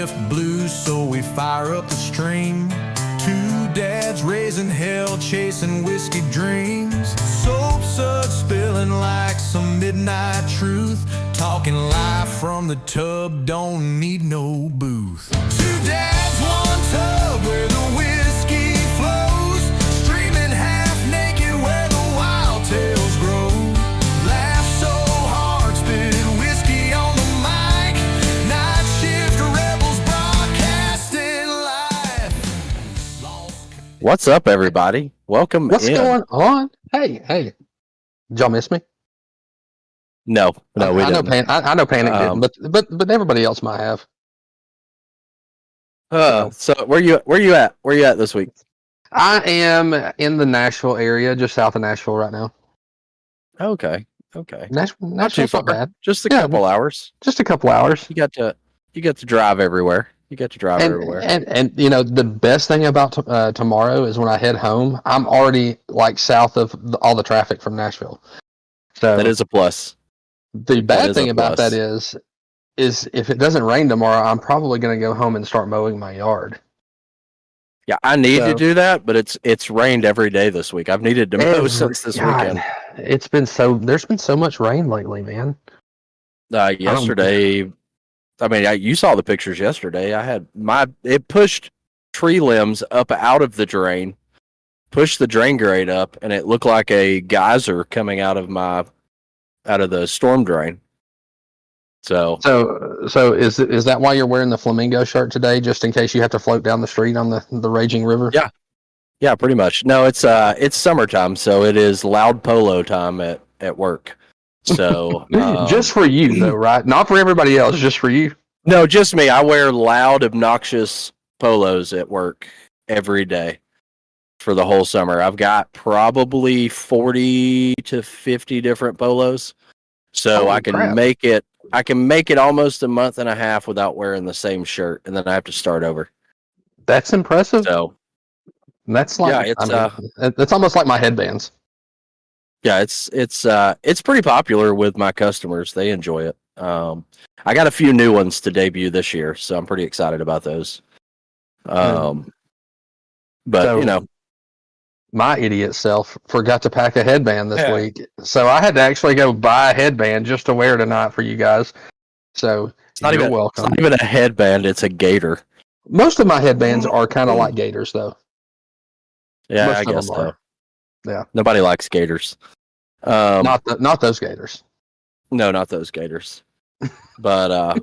shift blues, so we fire up the stream. Two dads raising hell, chasing whiskey dreams. Soap suds spilling like some midnight truth. Talking live from the tub, don't need no booth. Two dads, one tub, where the whiskey flows. Streaming half naked where the wild tails grow. Laugh so hard, spit whiskey on the mic. Night shift rebels broadcasting live. What's up, everybody? Welcome What's in. going on? Hey. Did y'all miss me? No, we I know didn't. I know Panic didn't, but everybody else might have. So where you at? Where you at this week? I am in the Nashville area, just south of Nashville right now. Okay. Nashville's not bad. Just a Yeah. couple hours. Just a couple hours. You get to drive everywhere. And you know, the best thing about tomorrow is when I head home, I'm already like south of all the traffic from Nashville. So That is a plus. the bad is thing a about plus. that is if it doesn't rain tomorrow, I'm probably going to go home and start mowing my yard. Yeah, I need to So- do that, but it's rained every day this week. I've needed to mow since this weekend. There's been so much rain lately, man. Yesterday, you saw the pictures yesterday. It pushed tree limbs up out of the drain, pushed the drain grate up, and it looked like a geyser coming out of the storm drain. So is that why you're wearing the flamingo shirt today, just in case you have to float down the street on the raging river? yeah, pretty much. No, it's summertime, so it is loud polo time at work. So just for you though, right? Not for everybody else, just for you. no, just me. I wear loud, obnoxious polos at work every day for the whole summer. I've got probably 40 to 50 different polos. So Holy I can crap. make it almost a month and a half without wearing the same shirt, and then I have to start over. That's impressive. So That's like it's almost like my headbands. yeah, it's pretty popular with my customers. They enjoy it. I got a few new ones to debut this year, so I'm pretty excited about those. But So- My idiot self forgot to pack a headband this week, so I had to actually go buy a headband just to wear tonight for you guys. So you're welcome. It's not even a headband; it's a gator. Most of my headbands are kind of like gators, though. Yeah, Most I of them guess so. are. Yeah. Nobody likes gators. Not those gators. No, not those gators. But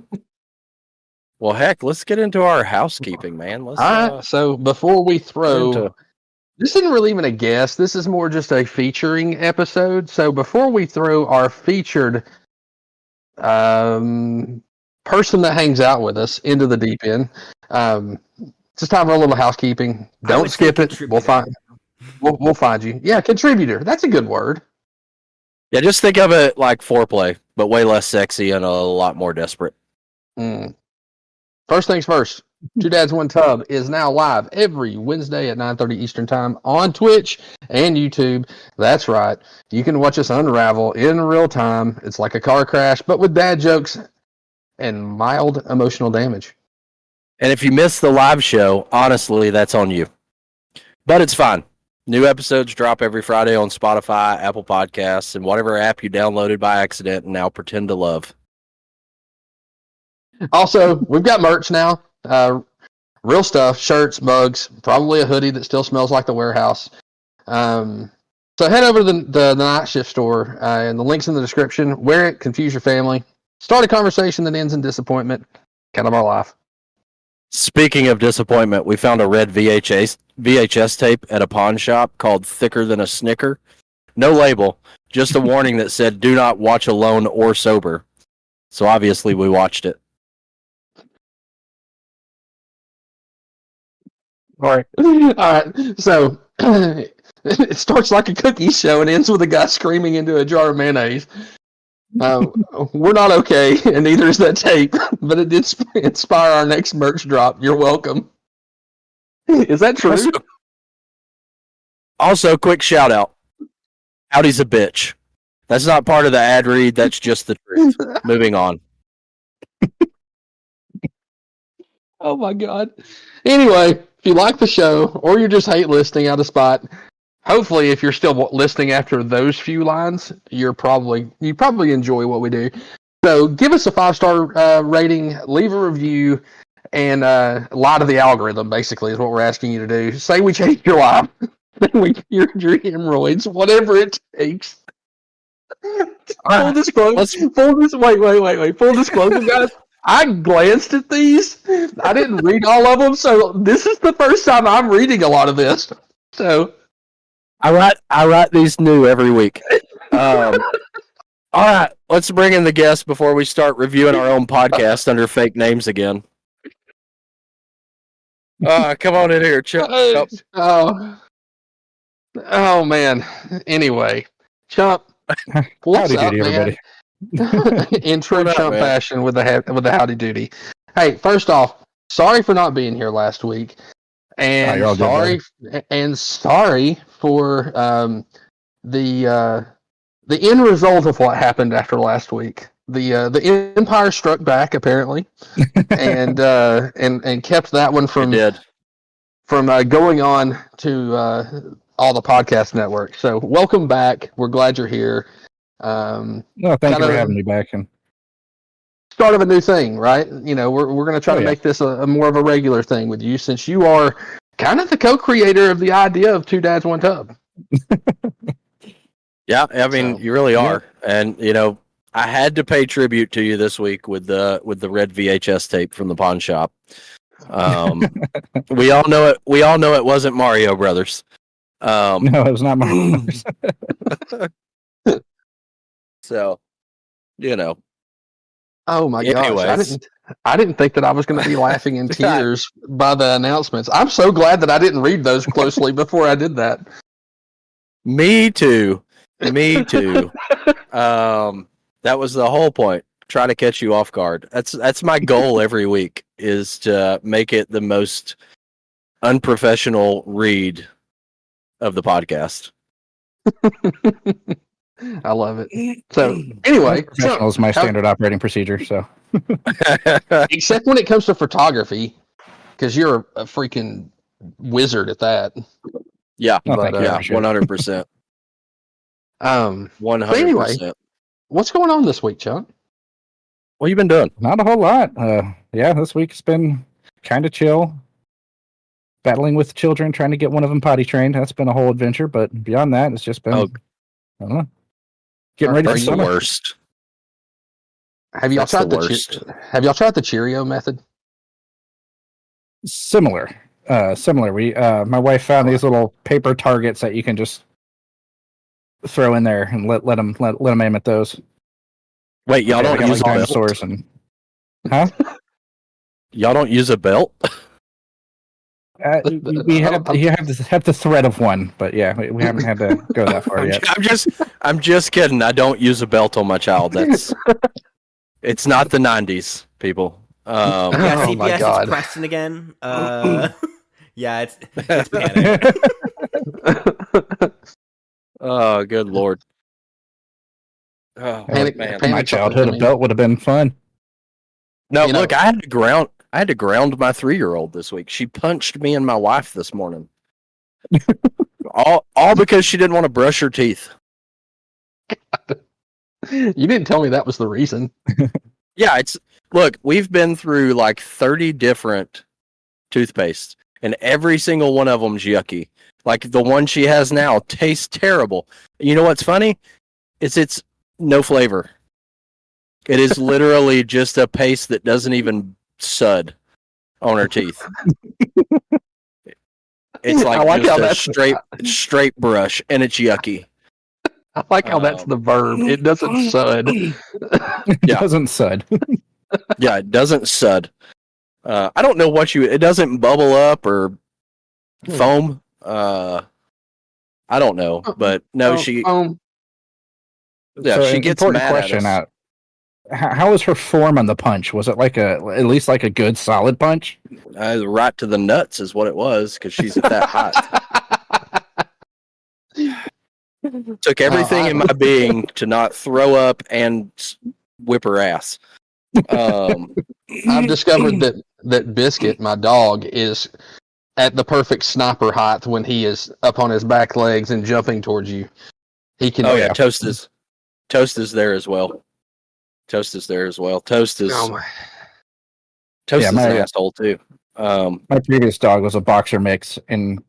well, heck, let's get into our housekeeping, man. Let's. All right. So before we throw, this isn't really even a guest. This is more just a featuring episode. So before we throw our featured person that hangs out with us into the deep end, just time for a little housekeeping. Don't skip it. We'll find you. Yeah, contributor. That's a good word. Yeah, just think of it like foreplay, but way less sexy and a lot more desperate. First things first. Two Dads, One Tub is now live every Wednesday at 9:30 Eastern Time on Twitch and YouTube. That's right. You can watch us unravel in real time. It's like a car crash, but with dad jokes and mild emotional damage. And if you miss the live show, honestly, that's on you. But it's fine. New episodes drop every Friday on Spotify, Apple Podcasts, and whatever app you downloaded by accident and now pretend to love. Also, we've got merch now. Real stuff, shirts, mugs, probably a hoodie that still smells like the warehouse. So head over to the Night Shift store, and the link's in the description. Wear it, confuse your family, start a conversation that ends in disappointment. Kind of our life. Speaking of disappointment, we found a red VHS tape at a pawn shop called Thicker Than a Snicker. No label, just a warning that said, do not watch alone or sober. So obviously we watched it. All right. So it starts like a cookie show and ends with a guy screaming into a jar of mayonnaise. We're not okay, and neither is that tape, but it did inspire our next merch drop. You're welcome. Is that true? Also, quick shout out. Howdy's a bitch. That's not part of the ad read. That's just the truth. Moving on. Oh my god. Anyway, if you like the show or you just hate listening out of spot, hopefully if you're still listening after those few lines, you probably enjoy what we do. So give us a 5-star rating, leave a review, and lie to the algorithm. Basically, is what we're asking you to do. Say we changed your life, say we cured your hemorrhoids, whatever it takes. Full disclosure. Full disclosure, guys. I glanced at these. I didn't read all of them, so this is the first time I'm reading a lot of this. So I write these new every week. All right, let's bring in the guest before we start reviewing our own podcast under fake names again. Come on in here, Chump. Oh man. Anyway, Chump, what's up, man? Everybody? In true Chump fashion with the howdy doody. Hey, first off, sorry for not being here last week, and sorry for the end result of what happened after last week. The Empire struck back apparently, and kept that one from going on to all the podcast networks. So welcome back. We're glad you're here. No, thank you for having me back. And start of a new thing, right? You know, we're going to try to make this a more of a regular thing with you, since you are kind of the co-creator of the idea of Two Dads, One Tub. Yeah, I mean, you really are. And, you know, I had to pay tribute to you this week with the red VHS tape from the pawn shop. We all know it. We all know it wasn't Mario Brothers. No, it was not Mario Brothers. So, you know. Oh my gosh! I didn't think that I was going to be laughing in tears by the announcements. I'm so glad that I didn't read those closely before I did that. Me too. Me too. That was the whole point. Try to catch you off guard. That's my goal every week, is to make it the most unprofessional read of the podcast. I love it. So anyway, professional is my standard operating procedure. So, except when it comes to photography, because you're a freaking wizard at that. Yeah, but, 100%. 100%. Anyway, what's going on this week, Chuck? What have you been doing? Not a whole lot. This week's been kind of chill. Battling with children, trying to get one of them potty trained. That's been a whole adventure. But beyond that, it's just been, I don't know, getting ready for the worst. Have y'all tried the Cheerio method? Similar. We my wife found these little paper targets that you can just throw in there and let them aim at those. Wait, y'all don't use dinosaurs and y'all don't use a belt? You have the thread of one, but yeah, we haven't had to go that far yet. I'm just kidding. I don't use a belt on my child. It's not the 90s, people. CPS is Preston again. Yeah, it's panic. Oh, good Lord. Oh, man. My childhood, a belt would have been fun. No, look, I had to ground my 3-year-old this week. She punched me and my wife this morning. all because she didn't want to brush her teeth. You didn't tell me that was the reason. Yeah, look, we've been through like 30 different toothpastes, and every single one of them's yucky. Like the one she has now tastes terrible. You know what's funny? It's no flavor. It is literally just a paste that doesn't even sud on her teeth. It's like just a straight brush, and it's yucky. I like how that's the verb. It doesn't sud. It doesn't sud. Yeah, it doesn't sud. I don't know it doesn't bubble up or foam. I don't know, but no, she gets mad question at us. How was her form on the punch? Was it at least like a good solid punch? Right to the nuts is what it was, because she's that hot. Took everything in my being to not throw up and whip her ass. I've discovered that Biscuit, my dog, is at the perfect sniper height when he is up on his back legs and jumping towards you. He can. Oh yeah, Toast is there as well. Toast is Oh my. Toast is an asshole too. My previous dog was a boxer mix, and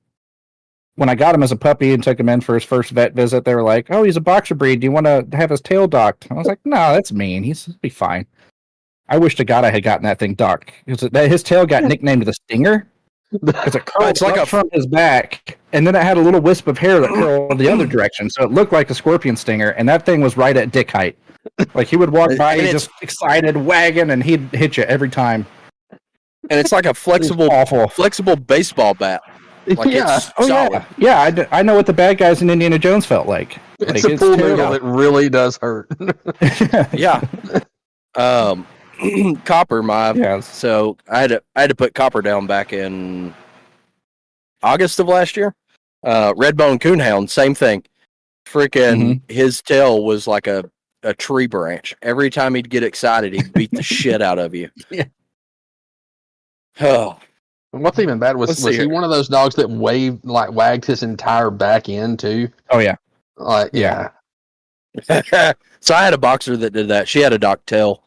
when I got him as a puppy and took him in for his first vet visit, they were like, "Oh, he's a boxer breed. Do you want to have his tail docked?" I was like, "No, that's mean. He'll be fine." I wish to God I had gotten that thing docked because his tail got nicknamed the Stinger because it curled up from his back, and then it had a little wisp of hair that curled the other direction, so it looked like a scorpion stinger. And that thing was right at dick height. Like he would walk by, just excited, wagging, and he'd hit you every time. And it's like a flexible baseball bat. Like it's solid. Yeah. I know what the bad guys in Indiana Jones felt like. It's a pool noodle that really does hurt. Yeah. Copper, so I had to put Copper down back in August of last year. Redbone Coonhound, same thing. Freaking his tail was like a tree branch. Every time he'd get excited, he'd beat the shit out of you. Yeah. Oh. What's even bad was he one of those dogs that wagged his entire back end too? Oh yeah. Yeah. So I had a boxer that did that. She had a dock tail.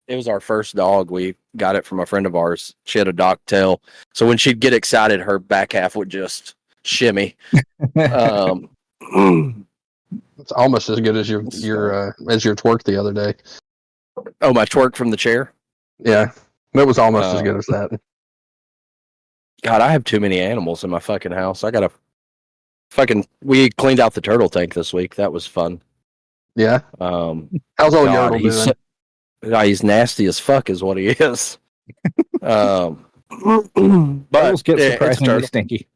It was our first dog. We got it from a friend of ours. She had a dock tail. So when she'd get excited, her back half would just shimmy. It's almost as good as your twerk the other day. Oh, my twerk from the chair? Yeah. It was almost as good as that. God, I have too many animals in my fucking house. I gotta we cleaned out the turtle tank this week. That was fun. Yeah. How's old Yertle doing? He's nasty as fuck, is what he is. But turtles get surprisingly stinky.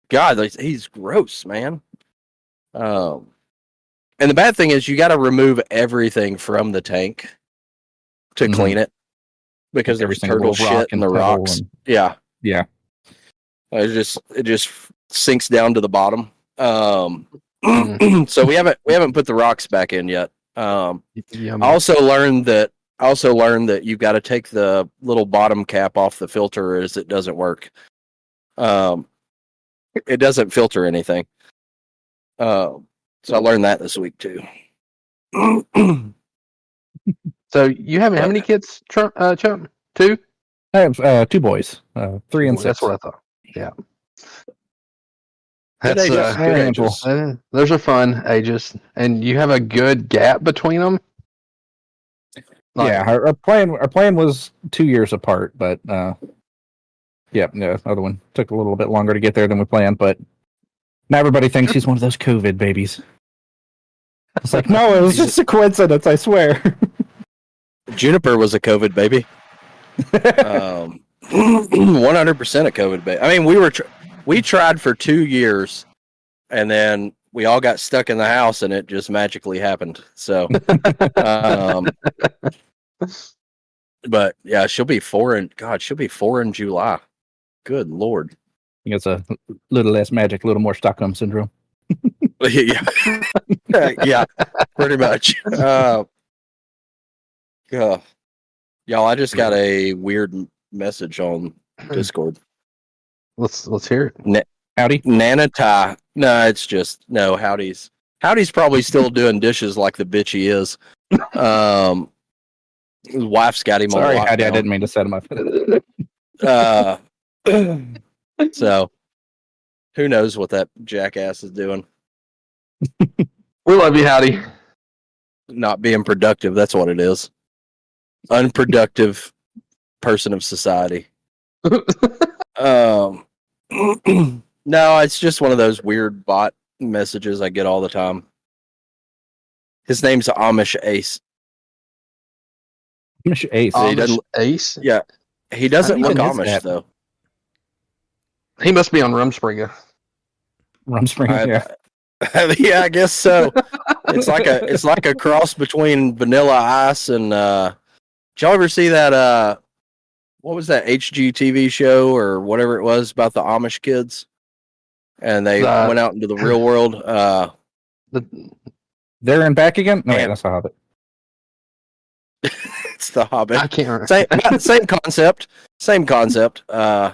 God, he's gross, man. And the bad thing is, you got to remove everything from the tank to clean it because there's turtle shit in the rocks. Yeah. It just sinks down to the bottom. So we haven't put the rocks back I also learned that you've got to take the little bottom cap off the filter, as it doesn't work. It doesn't filter anything. So I learned that this week too. So you have how many kids, Chump? 2? I have 2 boys, 3 and 6. That's what I thought. Yeah. That's those are fun ages, and you have a good gap between them. Our plan was 2 years apart, but the other one took a little bit longer to get there than we planned. But now everybody thinks he's one of those COVID babies. It's like, no, it was just a coincidence, I swear. Juniper was a COVID baby. 100% a COVID baby. I mean, we tried for 2 years, and then we all got stuck in the house, and it just magically happened. So, but yeah, she'll be 4 in July. Good Lord. I think it's a little less magic, a little more Stockholm syndrome. Yeah, yeah, pretty much. Y'all, I just got a weird message on Discord. Let's hear it. Howdy, Nanatai. No, it's just no. Howdy's probably still doing dishes like the bitch he is. His wife's got him. Sorry, on Howdy. I didn't mean to set him up. So who knows what that jackass is doing? We love you, Howdy. Not being productive. That's what it is. Unproductive person of society. No, it's just one of those weird bot messages I get all the time. His name's Amish Ace. Amish Ace. Amish Ace? Yeah. He doesn't look Amish, though. He must be on Rumspringa. Yeah. Yeah, I guess so. It's like a cross between Vanilla Ice and did y'all ever see that what was that HGTV show or whatever it was about the Amish kids? And they went out into the real world. There and back again? No, yeah, that's a Hobbit. It's the Hobbit. I can't remember. Same concept. Same concept. Nah,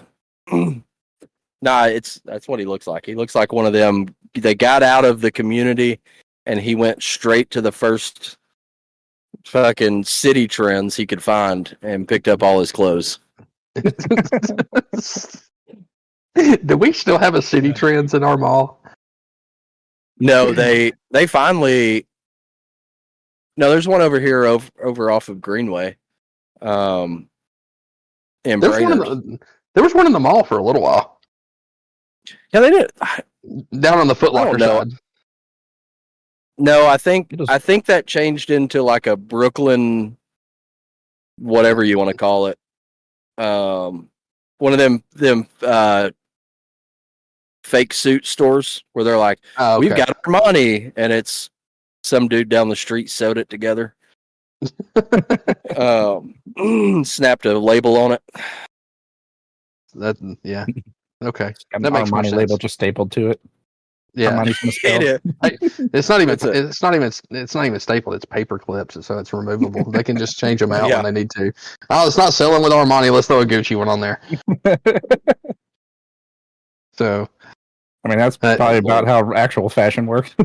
that's what he looks like. He looks like one of them. They got out of the community, and he went straight to the first fucking city trends he could find and picked up all his clothes. Do we still have a City Trends in our mall? No, they finally. No, there's one over here over off of Greenway. In There Brainerd. was one in the mall for a little while. Yeah, they did. Down on the Foot Locker know. side. No, I think that changed into like a Brooklyn, whatever you want to call it. One of them fake suit stores where they're like, Oh, okay. we've got our money, and it's some dude down the street sewed it together. Snapped a label on it. Yeah. Okay. An That makes more Armani sense. label just stapled to it. Yeah. Armani's misspelled. It's not even stapled. It's paper clips, so it's removable. They can just change them out Yeah. when they need to. Oh, it's not selling with Armani. Let's throw a Gucci one on there. So, I mean, that's probably about how actual fashion works.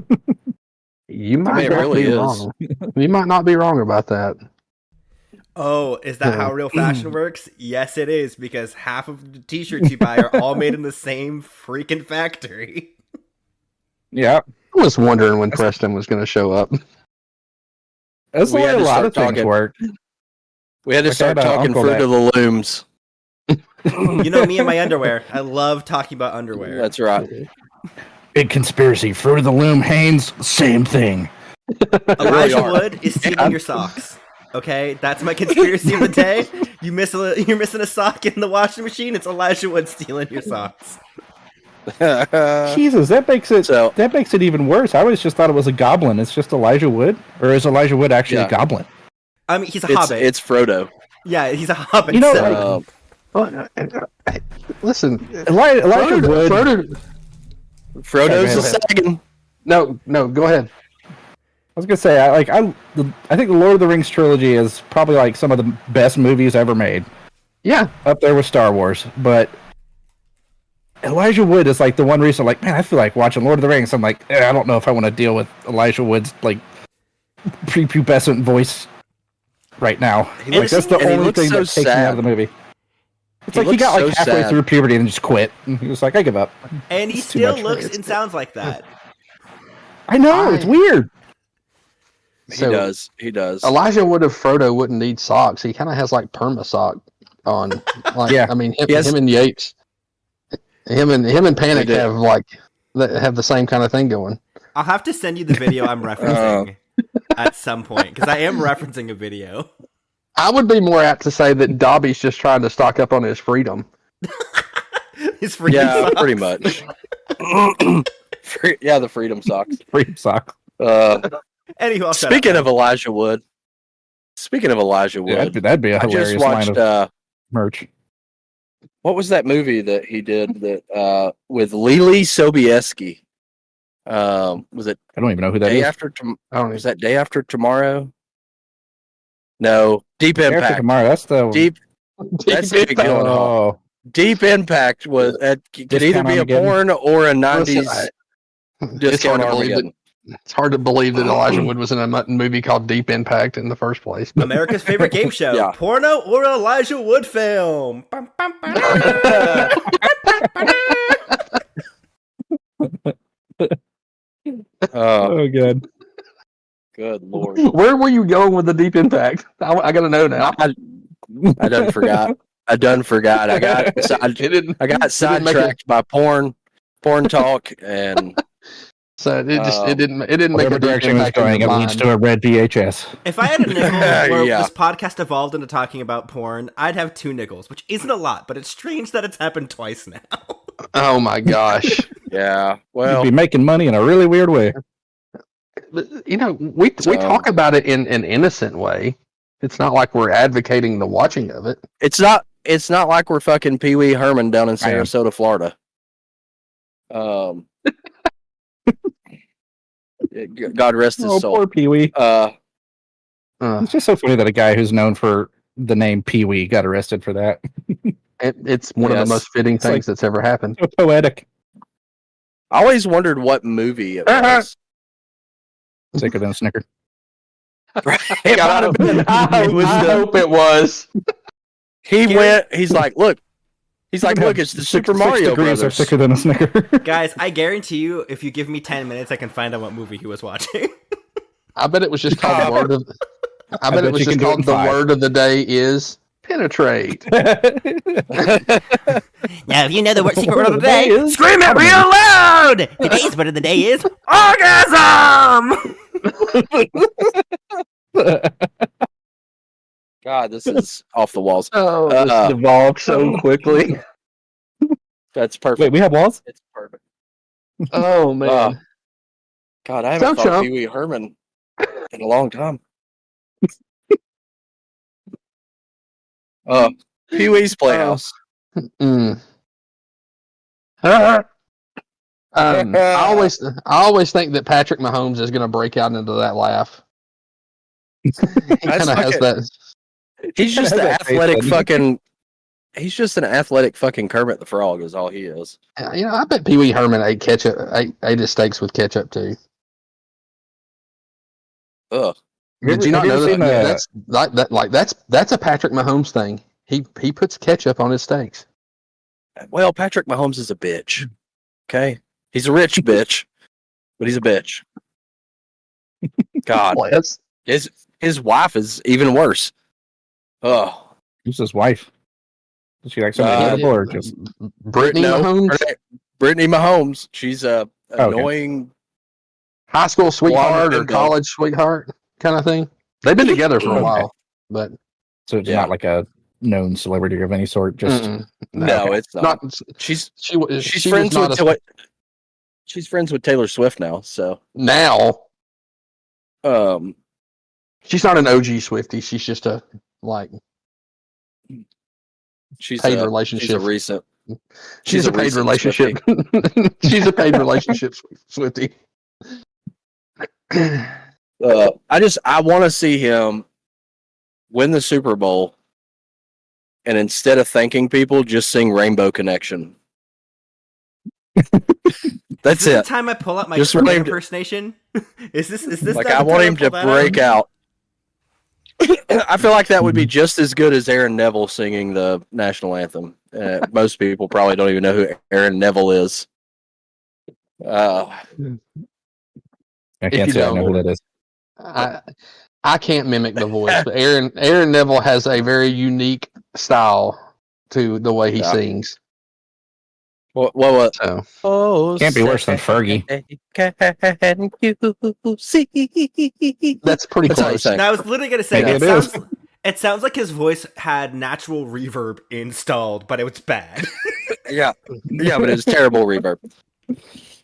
you might it not really be is. wrong. You might not be wrong about that. Oh, is that how real fashion works? Yes, it is, because half of the t-shirts you buy are all made in the same freaking factory. Yeah. I was wondering when Preston was going to show up. That's the We way had a to lot start of things talking. work. We had to Like, start I had an talking uncle Fruit that- of the Looms. You know me and my underwear. I love talking about underwear. That's right. Big conspiracy. Fruit of the Loom, Hanes, same thing. Elijah really are. Wood is stealing your socks. Okay, that's my conspiracy of the day. You're missing a sock in the washing machine. It's Elijah Wood stealing your socks. Jesus, that makes it even worse. I always just thought it was a goblin. It's just Elijah Wood, or is Elijah Wood actually a goblin? I mean, he's a hobbit. It's Frodo. Yeah, he's a hobbit. You know, so- Listen, Elijah Wood. Frodo's Go a ahead. sagging. No, go ahead. I was gonna say, I think the Lord of the Rings trilogy is probably like some of the best movies ever made, Yeah, up there with Star Wars. But Elijah Wood is like the one reason, like, man, I feel like watching Lord of the Rings. I'm like, I don't know if I want to deal with Elijah Wood's like prepubescent voice right now. That's the only thing that takes me out of the movie. It's like he got like halfway through puberty and just quit. And he was like, I give up. and he still looks and sounds like that. I know, it's weird. He does. Elijah Wood of Frodo wouldn't need socks. He kind of has like perma sock on. Like, Yeah. I mean, him and Yates, him and Panic have the same kind of thing going. I'll have to send you the video I'm referencing at some point, because I am referencing a video. I would be more apt to say that Dobby's just trying to stock up on his freedom. His freedom socks. Pretty much. The freedom socks. Freedom sock. Anywho, I'll shut Speaking up. of Elijah Wood, Yeah, that'd be a I hilarious just watched. line of merch. What was that movie that he did that with Lily Sobieski? Was it I don't even know who that Day is. After I don't Was that Day After Tomorrow? No, Deep After Impact. tomorrow, that's the Deep. That's David Gyllenhaal. Oh, Deep Impact was could either Discount be a Armageddon. porn or a Listen, '90s it's discount hard to believe Armageddon. it's hard to believe that Elijah Wood was in a movie called Deep Impact in the first place. But America's favorite game show. Yeah. Porno or Elijah Wood film. Bum, bum, bum. oh, good. Good lord! where were you going with the Deep Impact? I got to know now. I done forgot. I got I got sidetracked by porn talk, and So it didn't make Whatever a deep direction it was impact in going, it your leads mind. to a red VHS. If I had a nickel where Yeah. this podcast evolved into talking about porn, I'd have 2 nickels, which isn't a lot, but it's strange that it's happened twice now. Oh my gosh! yeah. You'd Well, be making money in a really weird way. But, you know, we talk about it in an innocent way. It's not like we're advocating the watching of it. it's not like we're fucking Pee Wee Herman down in I am. Sarasota, Florida. God rest his soul. Poor Pee Wee. It's just so funny that a guy who's known for the name Pee Wee got arrested for that. It's one of the Yes. most fitting It's like- things that's ever happened. So poetic. I always wondered what movie it was. Sicker than a snicker. It might have been. I It was the- hope it was. He's like, look, it's the Super Mario degrees are Brothers. sicker than a snicker. Guys, I guarantee you, if you give me 10 minutes, I can find out what movie he was watching. I bet it was just called the word of. I bet it bet was you just can do it called in the 5. word of the day is penetrate. Now, if you know the secret word of the day day, is- scream it real loud! Today's word of the day is orgasm! God, this is off the walls. Oh, this devolved so quickly. That's perfect. Wait, we have walls? It's perfect. Oh man. God, I haven't So, thought Chump. Pee Wee Herman in a long time. Pee Wee's Playhouse. Mm. I always think that Patrick Mahomes is going to break out into that laugh. He kind of has okay. that. He's just Has an that face, athletic doesn't he? fucking. He's just an athletic fucking Kermit the Frog, is all he is. I bet Pee Wee Herman ate ketchup. Ate his steaks with ketchup too. Ugh. Did you not have know seen that? That's a Patrick Mahomes thing. He puts ketchup on his steaks. Well, Patrick Mahomes is a bitch. Okay, he's a rich bitch, but he's a bitch. God, Bless. his wife is even worse. Oh, Who's his wife? Is she like somebody Uh, notable or just Brittany no, Mahomes, her name- Brittany Mahomes. She's a Okay. annoying. high school sweetheart or bimbo. college sweetheart kind of thing. They've been together for a Okay. while, but so it's Yeah. not like a known celebrity of any sort? Just mm-mm. No, it's not. not. She's She she's was friends not with a, she's friends with Taylor Swift now. So now. um, She's not an OG Swiftie. She's just a she's paid She's a relationship. recent. She's a paid recent relationship. She's a paid relationship Swiftie. I want to see him win the Super Bowl, and instead of thanking people, just sing "Rainbow Connection." That's Is this it. the time I pull out my Just Kermit wanted- impersonation? Is this Like the I want time him to pull that break out? out. I feel like that would be just as good as Aaron Neville singing the national anthem. Most people probably don't even know who Aaron Neville is. I If can't you say I know who don't- that is. I can't mimic the voice, but Aaron Neville has a very unique style to the way he Yeah. sings. What? So Oh, Can't be worse than Fergie. Can you see? that's pretty That's how he close. sang. And I was literally gonna say Maybe that it is. it sounds like his voice had natural reverb installed, but it was bad. Yeah, but it was terrible reverb.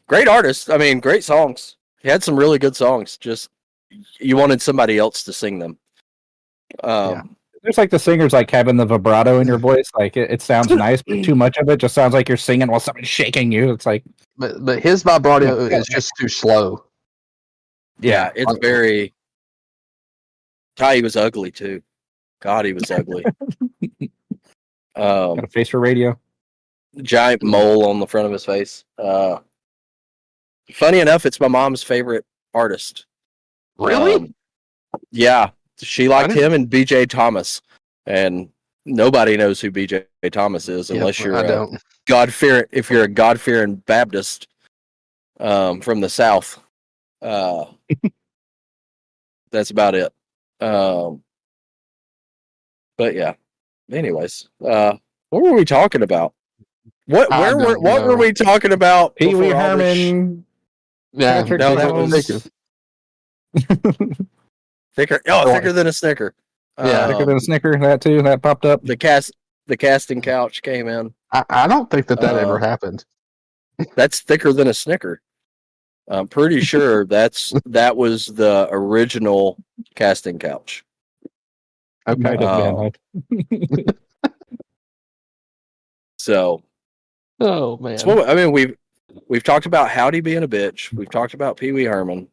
Great artist. I mean, great songs. He had some really good songs. Just you wanted somebody else to sing them. There's like the singers like having the vibrato in your voice. Like it sounds nice, but too much of it just sounds like you're singing while somebody's shaking you. It's like, But his vibrato is just too slow. Yeah, it's very. God, he was ugly too. God, he was ugly. got a face for radio. Giant mole on the front of his face. Funny enough, it's my mom's favorite artist. Really? Yeah, she liked him and BJ Thomas, and nobody knows who BJ Thomas is unless Yep, you're I a don't. God-fearing. If you're a God-fearing Baptist from the South, that's about it. But yeah. Anyways, what were we talking about? What were we talking about? Pee Wee before all this Herman. Yeah, Patrick No, that Mahomes. was thicker. Oh, thicker than a Snicker. Yeah. Thicker than a Snicker. That too. That popped up. The casting couch came in. I don't think that ever happened. That's thicker than a Snicker. I'm pretty sure that was the original casting couch. Okay. Might have been. So, Oh man. I mean, we've talked about Howdy being a bitch. We've talked about Pee Wee Herman.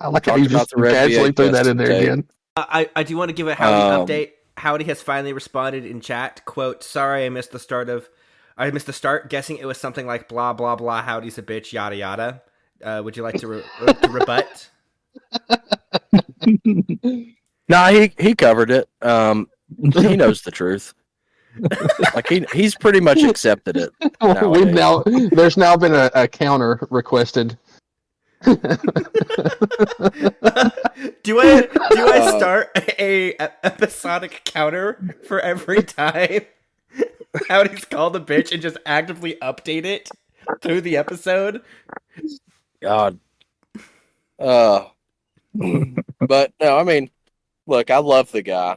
I like how you talked about just the red casually threw VHS that in there tape. again. I do want to give a Howdy update. Howdy has finally responded in chat. Quote, sorry, I missed the start, guessing it was something like blah, blah, blah, Howdy's a bitch, yada, yada. Would you like to rebut? Nah, he covered it. He knows the truth. Like he's pretty much accepted it. There's now been a counter requested. Do I start a episodic counter for every time Howdy's called a bitch and just actively update it through the episode? God. But no, I mean, look, I love the guy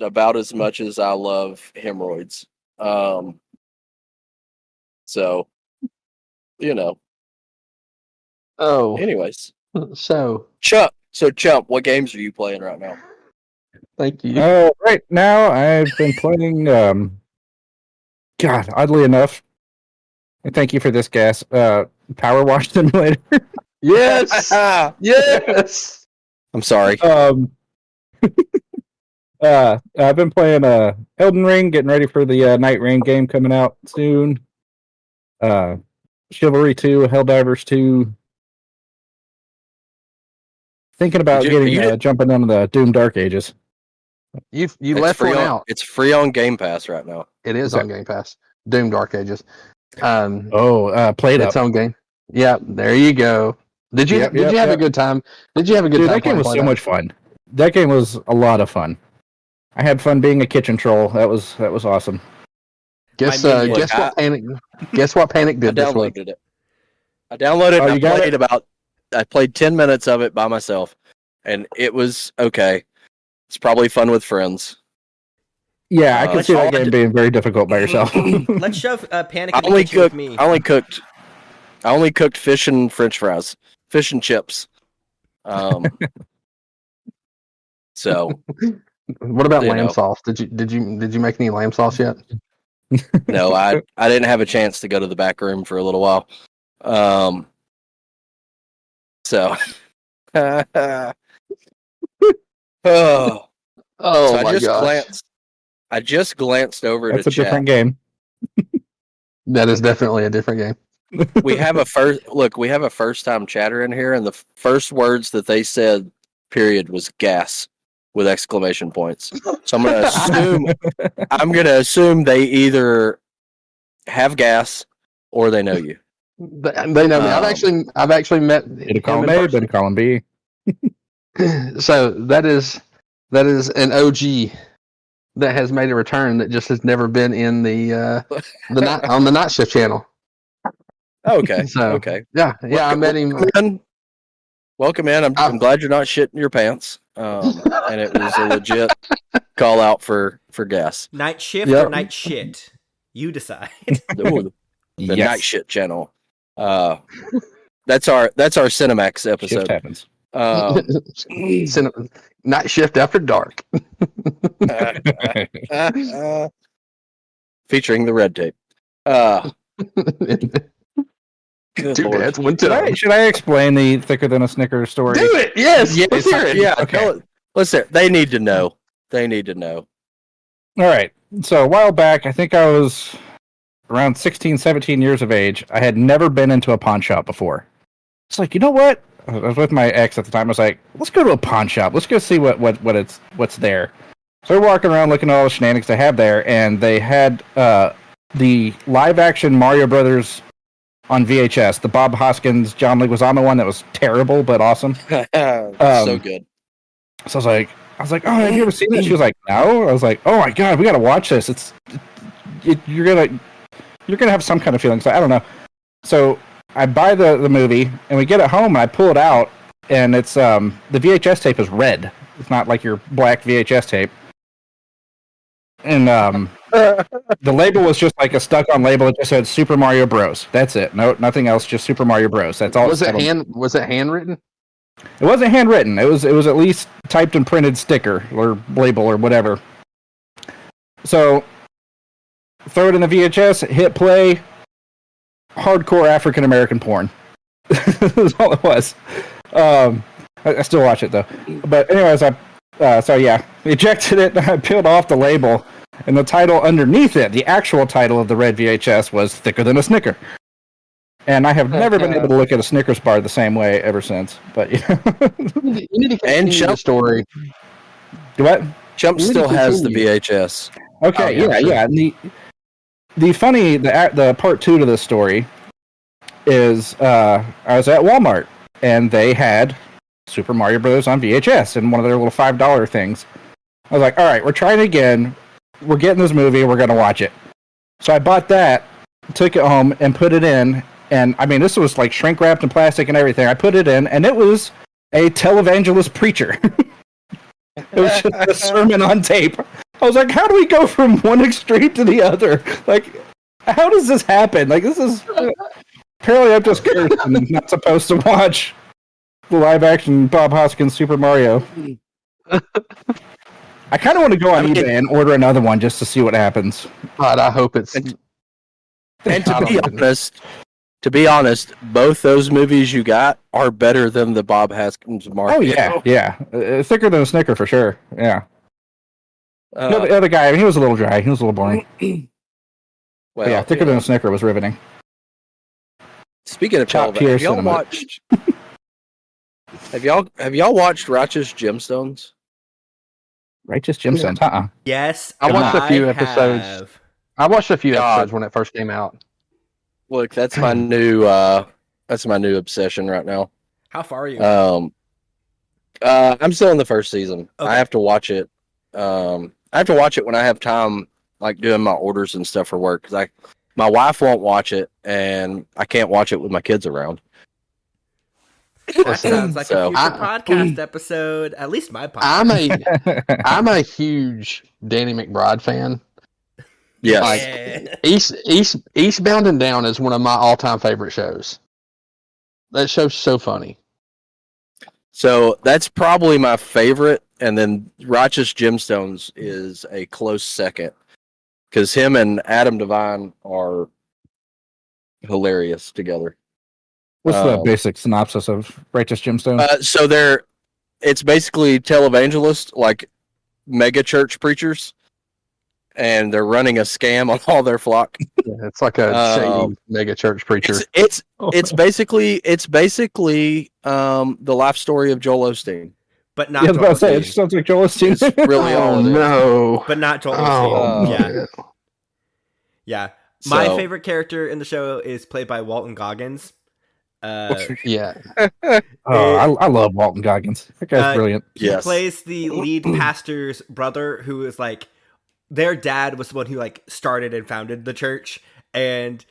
about as much as I love hemorrhoids. So, you know. Oh. Anyways. So Chump, what games are you playing right now? Thank you. Right now, I've been playing. God, oddly enough, and thank you for this, Gas. Power Wash Simulator. Yes. Yes. I'm sorry. I've been playing Elden Ring, getting ready for the Night Rain game coming out soon. Chivalry 2, Helldivers 2. Thinking about jumping into the Doom Dark Ages. You left one out. It's free on Game Pass right now. It is on Game Pass. Doom Dark Ages. Played its own game. Yeah, there you go. Did you have a good time? Did you have a good time? That game was so much fun. That game was a lot of fun. I had fun being a kitchen troll. That was awesome. Guess what Panic did this week? I downloaded it. I played 10 minutes of it by myself, and it was okay. It's probably fun with friends. Yeah, I can see that game being very difficult by yourself. Let's shove Panic in the kitchen with me. I only cooked fish and French fries, fish and chips. So, what about lamb sauce? Did you make any lamb sauce yet? No, I didn't have a chance to go to the back room for a little while. So, so I just glanced over That's to a chat. different game. That is definitely a different game. We have a first time chatter in here, and the first words that they said, period, was gas with exclamation points. So I'm gonna assume they either have gas or they know you. They know me. I've actually met. Better call him A, better call him B. So that is an OG that has made a return that just has never been in the on the Night Shift channel. Okay. Okay. Yeah. I met him. Welcome in. I'm glad you're not shitting your pants. And it was a legit call out for gas. Night Shift or Night Shit? You decide. The Night Shit channel. That's our Cinemax episode. Shift happens. Night Shift After Dark. Featuring the red tape. Two dads, one toe. Should I explain the thicker than a Snickers story? Do it. Yes. Let's hear it. Yeah. Okay. Listen, they need to know. All right. So a while back, I think I was around 16, 17 years of age. I had never been into a pawn shop before. It's like, you know what? I was with my ex at the time. I was like, let's go to a pawn shop. Let's go see what's there. So we're walking around looking at all the shenanigans they have there, and they had the live action Mario Brothers on VHS. The Bob Hoskins, John Leguizamo one that was terrible but awesome. So good. So I was like, oh, have you ever seen it? She was like, no. I was like, oh my god, we gotta watch this. You're gonna have some kind of feeling. So I don't know. So I buy the movie, and we get it home, and I pull it out, and it's the VHS tape is red. It's not like your black VHS tape. And the label was just like a stuck-on label. It just said Super Mario Bros. That's it. No, nothing else. Just Super Mario Bros. That's all. Was it handwritten? It wasn't handwritten. It was at least typed and printed sticker or label or whatever. So throw it in the VHS, hit play. Hardcore African American porn. That's all it was. I still watch it though. But anyways, I So yeah, ejected it. I peeled off the label, and the title underneath it, the actual title of the red VHS, was "Thicker Than a Snicker." And I have never been able to look at a Snickers bar the same way ever since. But You need to continue the story. Do what? Chump You need to still has the continue. VHS. Okay, Oh, yeah, yeah. sure. And the part 2 to the story is I was at Walmart and they had Super Mario Bros. On VHS in one of their little $5 things. I was like, all right, we're trying again. We're getting this movie. We're going to watch it. So I bought that, took it home, and put it in. And I mean, this was like shrink wrapped in plastic and everything. I put it in, and it was a televangelist preacher. It was just a sermon on tape. I was like, how do we go from one extreme to the other? Like, how does this happen? Like, this is... apparently I'm just cursed and not supposed to watch the live-action Bob Hoskins Super Mario. I kind of want to go on eBay and order another one just to see what happens. God, I hope it's... And to be honest, both those movies you got are better than the Bob Hoskins Mario. Oh, yeah. Thicker than a Snicker for sure. Yeah. The other guy, I mean, he was a little dry. He was a little boring. Well, yeah, Thicker Than a Snicker was riveting. Speaking of Top television, tier cinema. have y'all watched Righteous Gemstones? Righteous Gemstones, Yes, I watched a few episodes. have. I watched a few episodes when it first came out. Look, that's my new obsession right now. How far are you? I'm still in the first season. Okay. I have to watch it. I have to watch it when I have time, like doing my orders and stuff for work. Because my wife won't watch it, and I can't watch it with my kids around. That sounds like a future podcast episode. At least my podcast. I'm a huge Danny McBride fan. Yes. Eastbound and Down is one of my all-time favorite shows. That show's so funny. So that's probably my favorite, and then Righteous Gemstones is a close second because him and Adam Devine are hilarious together. What's the basic synopsis of Righteous Gemstones? So it's basically televangelist, like mega church preachers, and they're running a scam on all their flock. Yeah, it's like a shady mega church preacher. It's basically the life story of Joel Osteen. But not I was Joel about to say, it Osteen. sounds like Joel Osteen. It's really all it is. No. But not Joel Oh, Osteen. Yeah. My So- favorite character in the show is played by Walton Goggins. Yeah. I love Walton Goggins. That guy's brilliant. He Yes. plays the lead pastor's brother, who is like, their dad was the one who like started and founded the church, and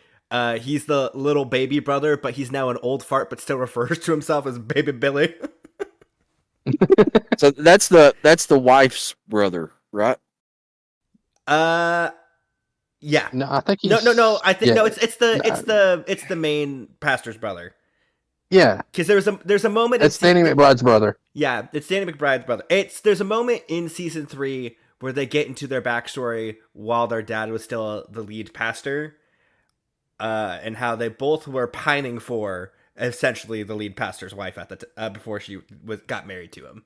he's the little baby brother, but he's now an old fart, but still refers to himself as Baby Billy. So that's the wife's brother, right? Yeah. No, I think he's... No. I think yeah. no. It's the main pastor's brother. Yeah. Because there's a moment. It's Danny McBride's brother. Yeah, it's Danny McBride's brother. There's a moment in season 3 where they get into their backstory while their dad was still the lead pastor, and how they both were pining for essentially the lead pastor's wife at the before she got married to him.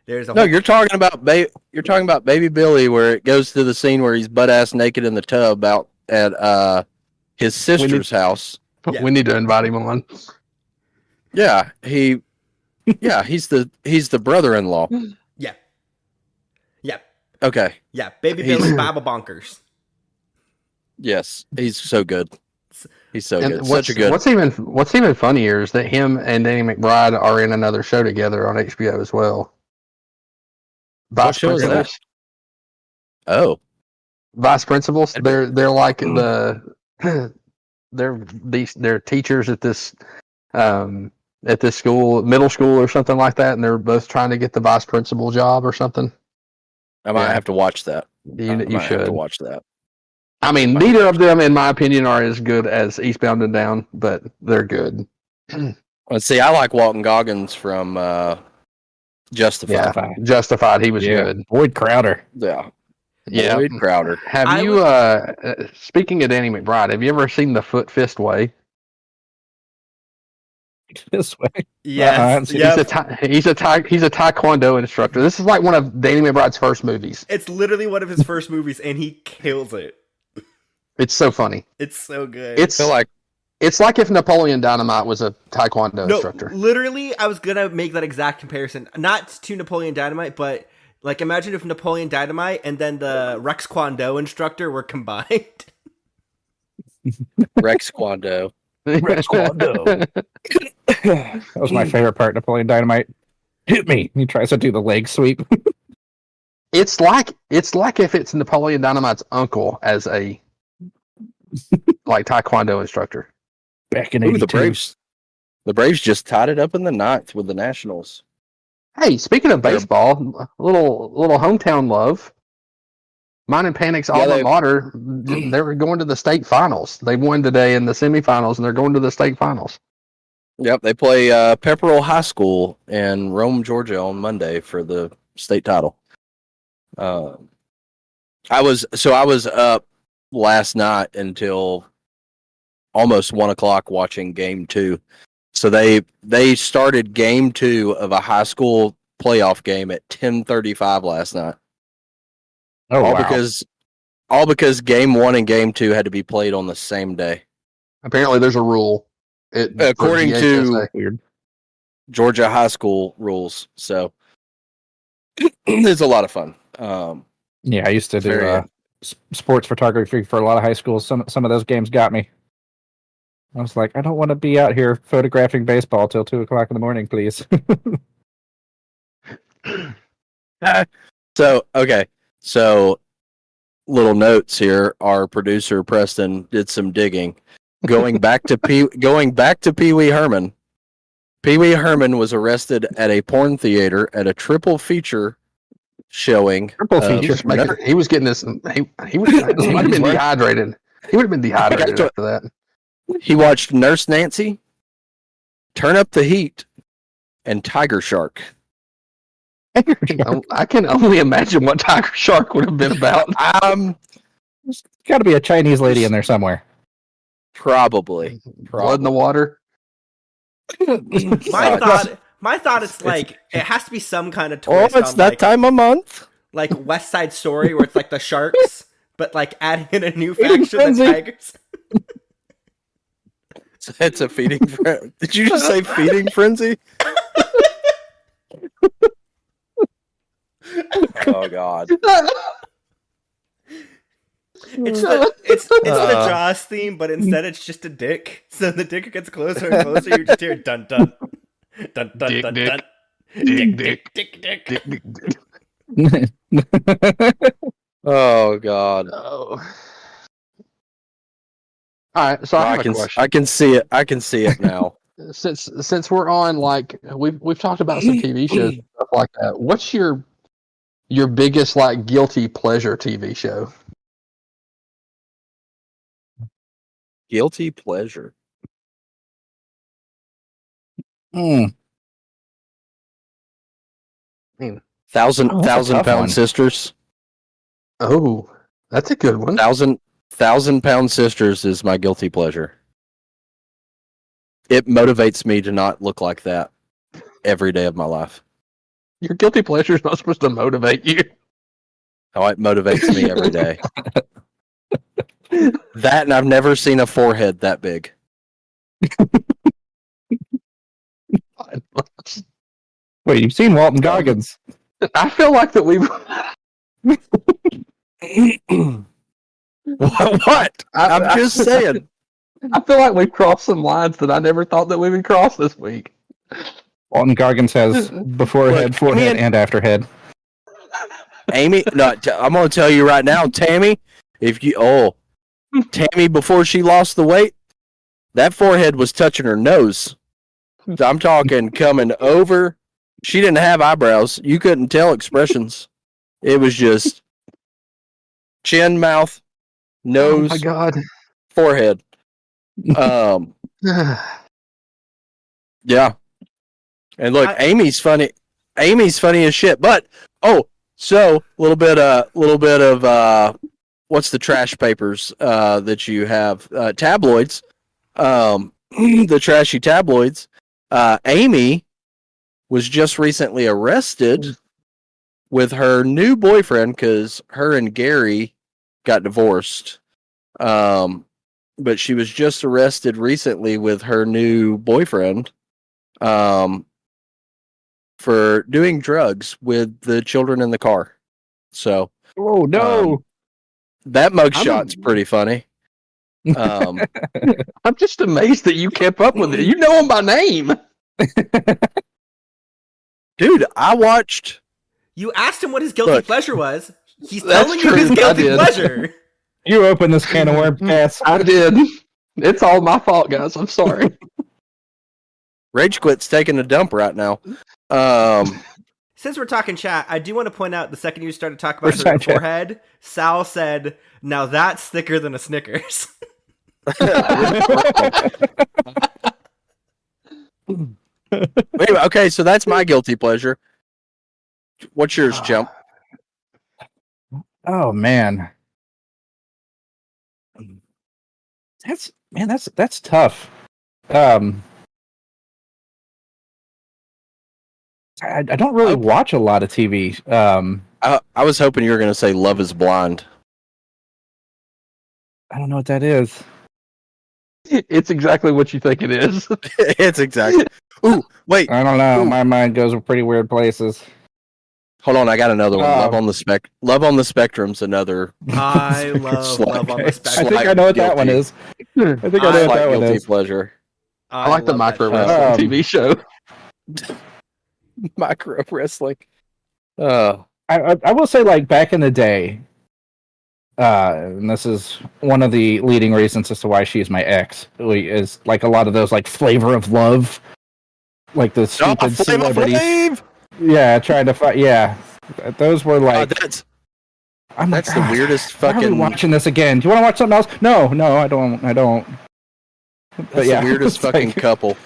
There's a No, you're talking about Baby Billy, where it goes to the scene where he's butt ass naked in the tub out at his sister's house. Yeah. We need to invite him on. Yeah, he's the brother-in-law. Yeah. Okay. Yeah, Baby Billy Bible Bonkers. Yes, he's so good. He's so And good. Such a good. What's even funnier is that him and Danny McBride are in another show together on HBO as well. What show is that? Principals. Oh, Vice principals. They're like they're teachers at this school, middle school or something like that, and they're both trying to get the vice principal job or something. I might have to watch that. You might should have to watch that. I mean, neither of them, in my opinion, are as good as Eastbound and Down, but they're good. Let's see. I like Walton Goggins from Justified. Yeah, Justified. He was good. Boyd Crowder. Yeah. Yeah. Boyd Crowder. Have you? Speaking of Danny McBride, have you ever seen The Foot Fist Way? This way. Yes. Yep. He's a taekwondo instructor. This is like one of Danny McBride's first movies. It's literally one of his first movies, and he kills it. It's so funny. It's so good. It's like if Napoleon Dynamite was a taekwondo instructor. Literally, I was gonna make that exact comparison. Not to Napoleon Dynamite, but like imagine if Napoleon Dynamite and then the Rex Kwon Do instructor were combined. Rex Kwon That was my favorite part. Napoleon Dynamite. Hit me. He tries to do the leg sweep. It's like if it's Napoleon Dynamite's uncle as a like taekwondo instructor. Back in Ooh, 82. the Braves. The Braves just tied it up in the ninth with the Nationals. Hey, speaking of baseball, a little hometown love. Mine and Panic's alma mater, they were going to the state finals. They won today in the semifinals, and they're going to the state finals. Yep, they play Pepperell High School in Rome, Georgia on Monday for the state title. I was up last night until almost 1 o'clock watching game 2. So they started game 2 of a high school playoff game at 10:35 last night. Oh, all wow. because game 1 and game 2 had to be played on the same day. Apparently, there's a rule. According to Weird. Georgia high school rules. So it's a lot of fun. Yeah, I used to do sports photography for a lot of high schools. Some of those games got me. I was like, I don't want to be out here photographing baseball till 2 o'clock in the morning, please. So little notes here. Our producer Preston did some digging. Going back to Pee Wee Herman. Pee Wee Herman was arrested at a porn theater at a triple feature showing. He was getting this. He would have been dehydrated. He would have been dehydrated after that. He watched Nurse Nancy, Turn Up the Heat, and Tiger Shark. I can only imagine what Tiger Shark would have been about. There's got to be a Chinese lady in there somewhere. Probably. Blood in the water. My thought is like it has to be some kind of twist. Oh, it's that time of month. Like West Side Story, where it's like the sharks, but like adding in a new faction, the tigers. It's a feeding frenzy. Did you just say feeding frenzy? Oh God! It's the Jaws theme, but instead it's just a dick. So the dick gets closer and closer. You just hear dun dun dun dun Dick, dun dick. dun. Dick. Oh God! Oh. All right, so I have a question. I can see it. I can see it now. Since we're on, like we've talked about some TV shows and stuff like that. What's your biggest like guilty pleasure TV show? Guilty pleasure. Thousand pound sisters. Oh, that's a good one. Thousand pound sisters is my guilty pleasure. It motivates me to not look like that every day of my life. Your guilty pleasure is not supposed to motivate you. Oh, it motivates me every day. That, and I've never seen a forehead that big. Wait, you've seen Walton Goggins? I feel like that we've. What? I'm just saying. I feel like we've crossed some lines that I never thought that we would cross this week. Walton Goggins has before head, forehead, and after head. Amy, no, I'm going to tell you right now, Tammy, Tammy, before she lost the weight, that forehead was touching her nose. I'm talking coming over. She didn't have eyebrows. You couldn't tell expressions. It was just chin, mouth, nose, Oh my God. forehead. Yeah. And look, Amy's funny. Amy's funny as shit. But so a little bit of what's the trash papers that you have? Tabloids. The trashy tabloids. Amy was just recently arrested with her new boyfriend because her and Gary got divorced. But she was just arrested recently with her new boyfriend for doing drugs with the children in the car. So, Oh no! That mugshot's pretty funny. I'm just amazed that you kept up with it. You know him by name. Dude, I watched. You asked him what his guilty pleasure was. He's That's telling you true, his I guilty did. pleasure. You opened this can of worms, Cass. I did. It's all my fault, guys. I'm sorry. Rage Quit's taking a dump right now. Since we're talking chat, I do want to point out the second you started talking We're about her sorry, Chat. forehead, Sal said, "Now that's thicker than a Snickers." Anyway, okay, so that's my guilty pleasure. What's yours, Chump? Oh man, that's tough. I don't really watch a lot of TV. I was hoping you were going to say Love is Blind. I don't know what that is. It's exactly what you think it is. It's exactly. Ooh, wait. I don't know. Ooh. My mind goes to pretty weird places. Hold on, I got another one. Love on the Spectrum's another. I love Love on the I Spectrum. think I know what that one is. I think I know what that one guilty is. pleasure. I like the love micro that show. wrestling TV show. Micro wrestling. I will say, like, back in the day, and this is one of the leading reasons as to why she's my ex, is like a lot of those like Flavor of Love, like the stupid celebrities. Yeah, trying to fight. Yeah, those were like. That's the weirdest Why are we fucking. watching this again? Do you want to watch something else? No, I don't. That's the weirdest fucking couple.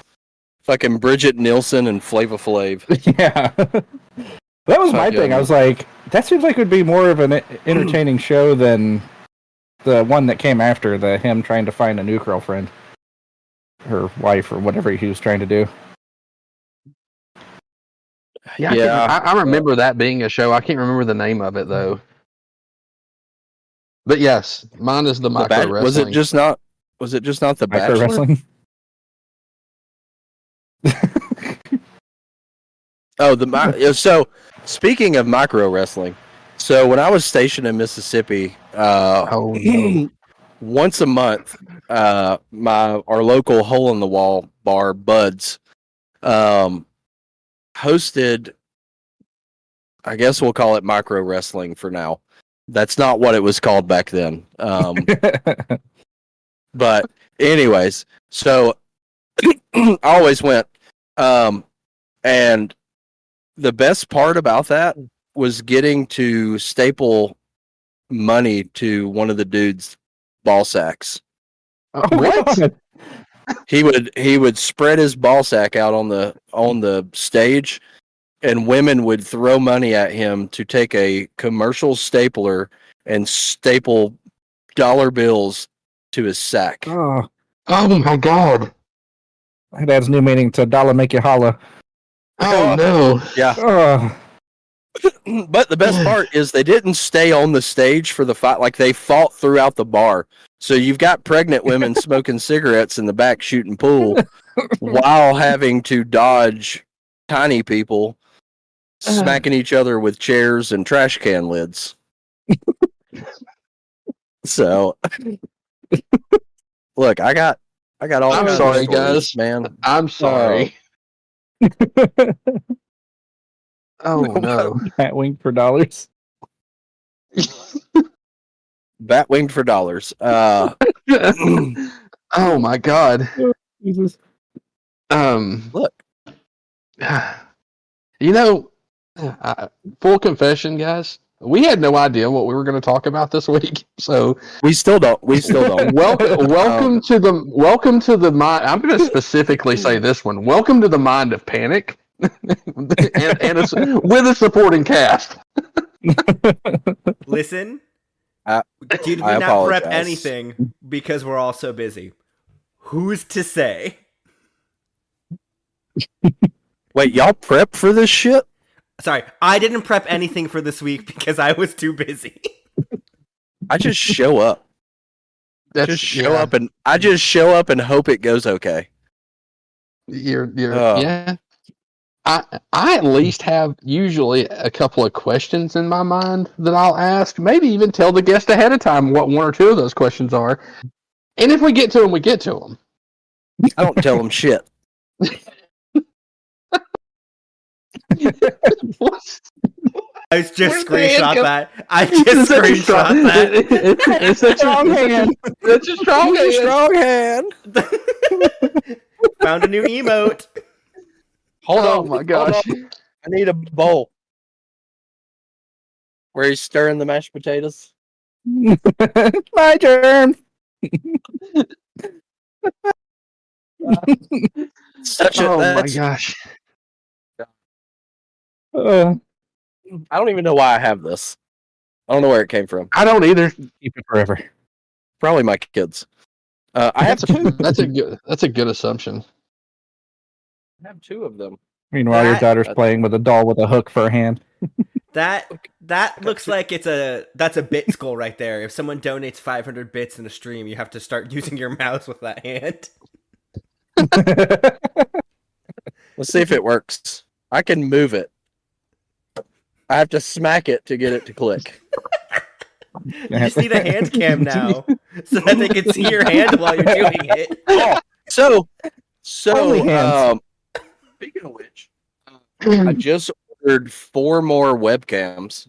Fucking Bridget Nielsen and Flava Flav. Yeah. That was my thing. I was like, that seems like it would be more of an entertaining show than the one that came after, him trying to find a new girlfriend. Her wife or whatever he was trying to do. Yeah. I remember that being a show. I can't remember the name of it, though. But yes, mine is the micro wrestling. Was it just not the Micro Bachelor? wrestling? So speaking of micro wrestling, so when I was stationed in Mississippi, once a month, our local hole in the wall bar, Buds, hosted. I guess we'll call it micro wrestling for now. That's not what it was called back then. But anyways, so I always went, and the best part about that was getting to staple money to one of the dude's ball sacks. What? He would spread his ball sack out on the stage, and women would throw money at him to take a commercial stapler and staple dollar bills to his sack. Oh my God. That adds new meaning to dollar make you holla. Oh no. Yeah. Oh. But the best part is they didn't stay on the stage for the fight. Like, they fought throughout the bar. So you've got pregnant women smoking cigarettes in the back shooting pool while having to dodge tiny people smacking each other with chairs and trash can lids. So, look, I got all. I'm kinds sorry, of stories, guys. man. I'm sorry. Oh no. Bat wing for dollars. Bat winged for dollars. Oh my God. Jesus. Look. You know, full confession, guys. We had no idea what we were going to talk about this week, so We still don't. welcome to the mind. I'm going to specifically say this one. Welcome to the Mind of Panic, with a supporting cast. Listen, I did we not prep apologize. anything because we're all so busy? Who's to say? Wait, y'all prep for this shit? Sorry, I didn't prep anything for this week because I was too busy. I just show up. I just show up and hope it goes okay. Yeah. I at least have usually a couple of questions in my mind that I'll ask. Maybe even tell the guest ahead of time what one or two of those questions are. And if we get to them, we get to them. I don't tell them shit. I just screenshot that. I just screenshot that. It's a strong hand. It's a strong hand. Found a new emote. Hold Oh on. my gosh. I need a bowl. Where he's stirring the mashed potatoes. My turn. My gosh. I don't even know why I have this. I don't know where it came from. I don't either. Keep it forever. Probably my kids. I have two. That's a good assumption. I have two of them. Meanwhile, your daughter's playing with a doll with a hook for a hand. That looks like that's a bit skull right there. If someone donates 500 bits in a stream, you have to start using your mouse with that hand. Let's see if it works. I can move it. I have to smack it to get it to click. You just need a hand cam now, so that they can see your hand while you're doing it. Oh, so speaking of which, I just ordered 4 more webcams.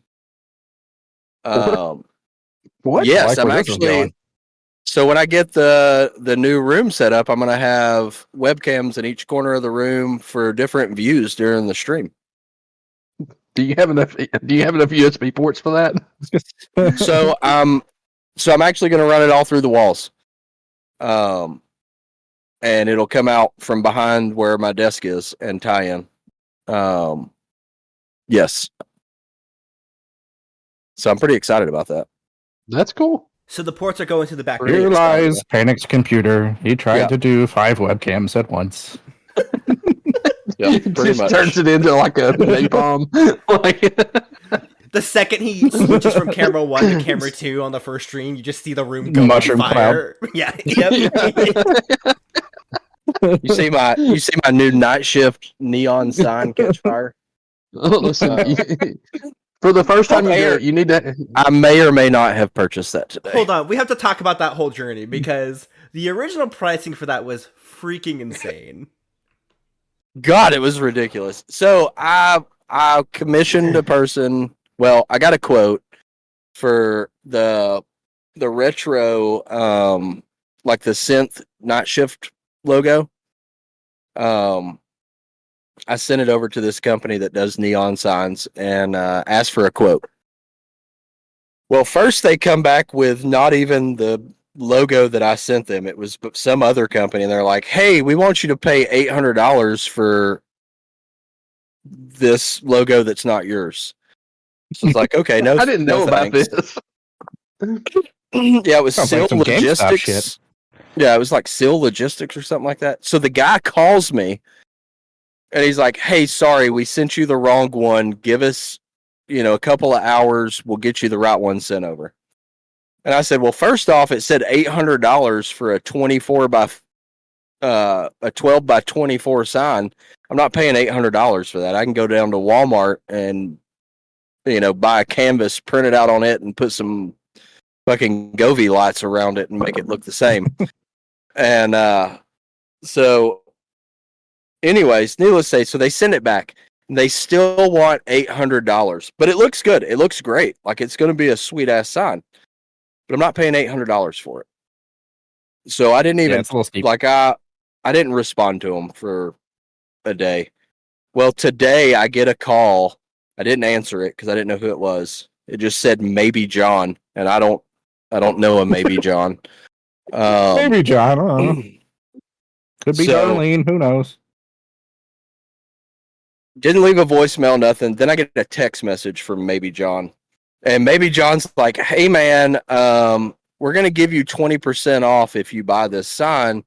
What? Yes, I'm actually. So when I get the new room set up, I'm gonna have webcams in each corner of the room for different views during the stream. Do you have enough USB ports for that? So I'm actually gonna run it all through the walls. And it'll come out from behind where my desk is and tie in. Yes. So I'm pretty excited about that. That's cool. So the ports are going to the back. Here lies Panic's computer. He tried to do 5 webcams at once. Yeah, pretty much. Turns it into like a napalm. The second he switches from camera 1 to camera 2 on the first stream, you just see the room go Mushroom on fire. Yeah. Yep. You see my new night shift neon sign catch fire? Listen, for the first time you need to. I may or may not have purchased that today. Hold on, we have to talk about that whole journey because the original pricing for that was freaking insane. God, it was ridiculous. So I commissioned a person. Well, I got a quote for the retro, like the synth night shift logo. I sent it over to this company that does neon signs and asked for a quote. Well, first they come back with not even the logo that I sent them. It was some other company, and they're like, "Hey, we want you to pay $800 for this logo that's not yours." So it's like, okay, no, I didn't know about this. Yeah, it was Sounds Seal like some GameStop Logistics. shit. Yeah, it was like Seal Logistics or something like that. So the guy calls me, and he's like, "Hey, sorry, we sent you the wrong one. Give us, a couple of hours. We'll get you the right one sent over." And I said, "Well, first off, it said $800 for a 12 by 24 sign. I'm not paying $800 for that. I can go down to Walmart and, buy a canvas, print it out on it, and put some fucking Govee lights around it and make it look the same." And so, anyways, needless to say, so they send it back. And they still want $800, but it looks good. It looks great. Like it's going to be a sweet ass sign. But I'm not paying $800 for it. So I didn't even it's a little steep. I didn't respond to him for a day. Well, today I get a call. I didn't answer it because I didn't know who it was. It just said maybe John, and I don't know a maybe John. Maybe John. I don't know. Could be Darlene. Who knows? Didn't leave a voicemail, nothing. Then I get a text message from maybe John. And maybe John's like, "Hey, man, we're going to give you 20% off if you buy this sign.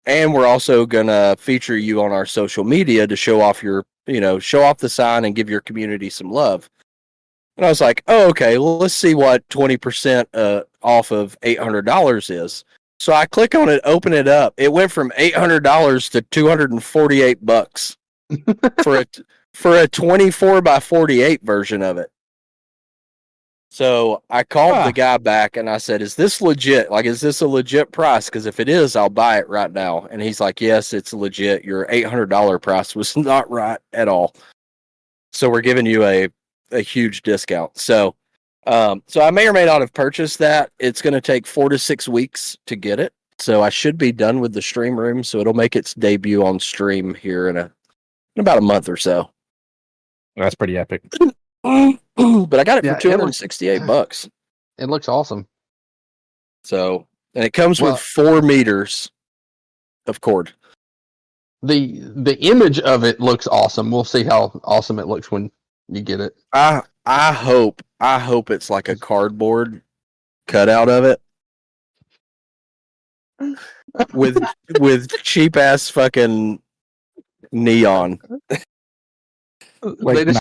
and we're also gonna feature you on our social media to show off show off the sign and give your community some love. And I was like, oh, okay, well, let's see what 20% off of $800 is. So I click on it, open it up. It went from $800 to $248 for a 24 by 48 version of it. So I called the guy back and I said, is this legit? Like, is this a legit price? Because if it is, I'll buy it right now. And he's like, yes, it's legit. Your $800 price was not right at all. So we're giving you a huge discount. So I may or may not have purchased that. It's going to take 4 to 6 weeks to get it. So I should be done with the stream room. So it'll make its debut on stream here in about a month or so. That's pretty epic. But I got it for $268. It looks awesome. So, and it comes with 4 meters of cord. The image of it looks awesome. We'll see how awesome it looks when you get it. I hope it's like a cardboard cutout of it with cheap ass fucking neon. Like they just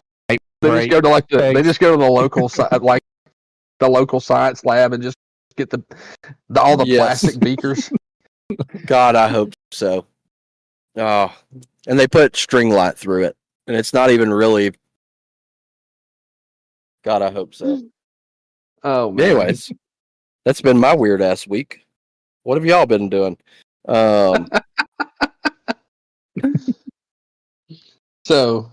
go to they just go to the local site, like the local science lab, and just get all the plastic beakers. God, I hope so. Oh, and they put string light through it, and it's not even really. God, I hope so. Oh, man. Anyways, that's been my weird ass week. What have y'all been doing? So,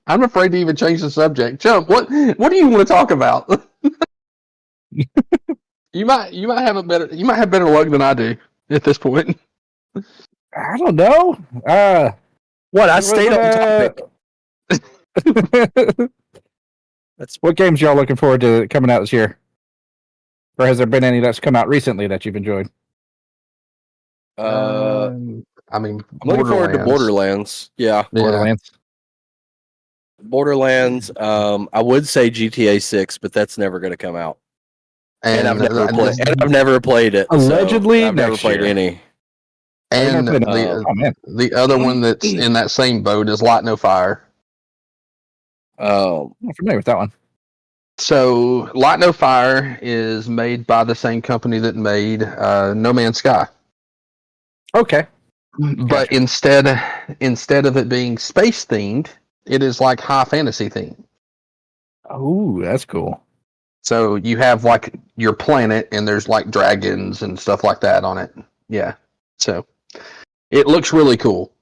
I'm afraid to even change the subject. Chump, what do you want to talk about? you might have better luck than I do at this point. I don't know. What? I stayed on topic. What games y'all looking forward to coming out this year? Or has there been any that's come out recently that you've enjoyed? I mean, I'm looking forward to Borderlands. Yeah. Borderlands. I would say GTA 6, but that's never going to come out. And I've never played it. Allegedly, I've never played any. And the other one that's in that same boat is Light No Fire. Oh, I'm familiar with that one. So, Light No Fire is made by the same company that made No Man's Sky. Okay. But instead of it being space themed, it is like high fantasy themed. Oh, that's cool. So you have like your planet, and there's like dragons and stuff like that on it. Yeah. So it looks really cool.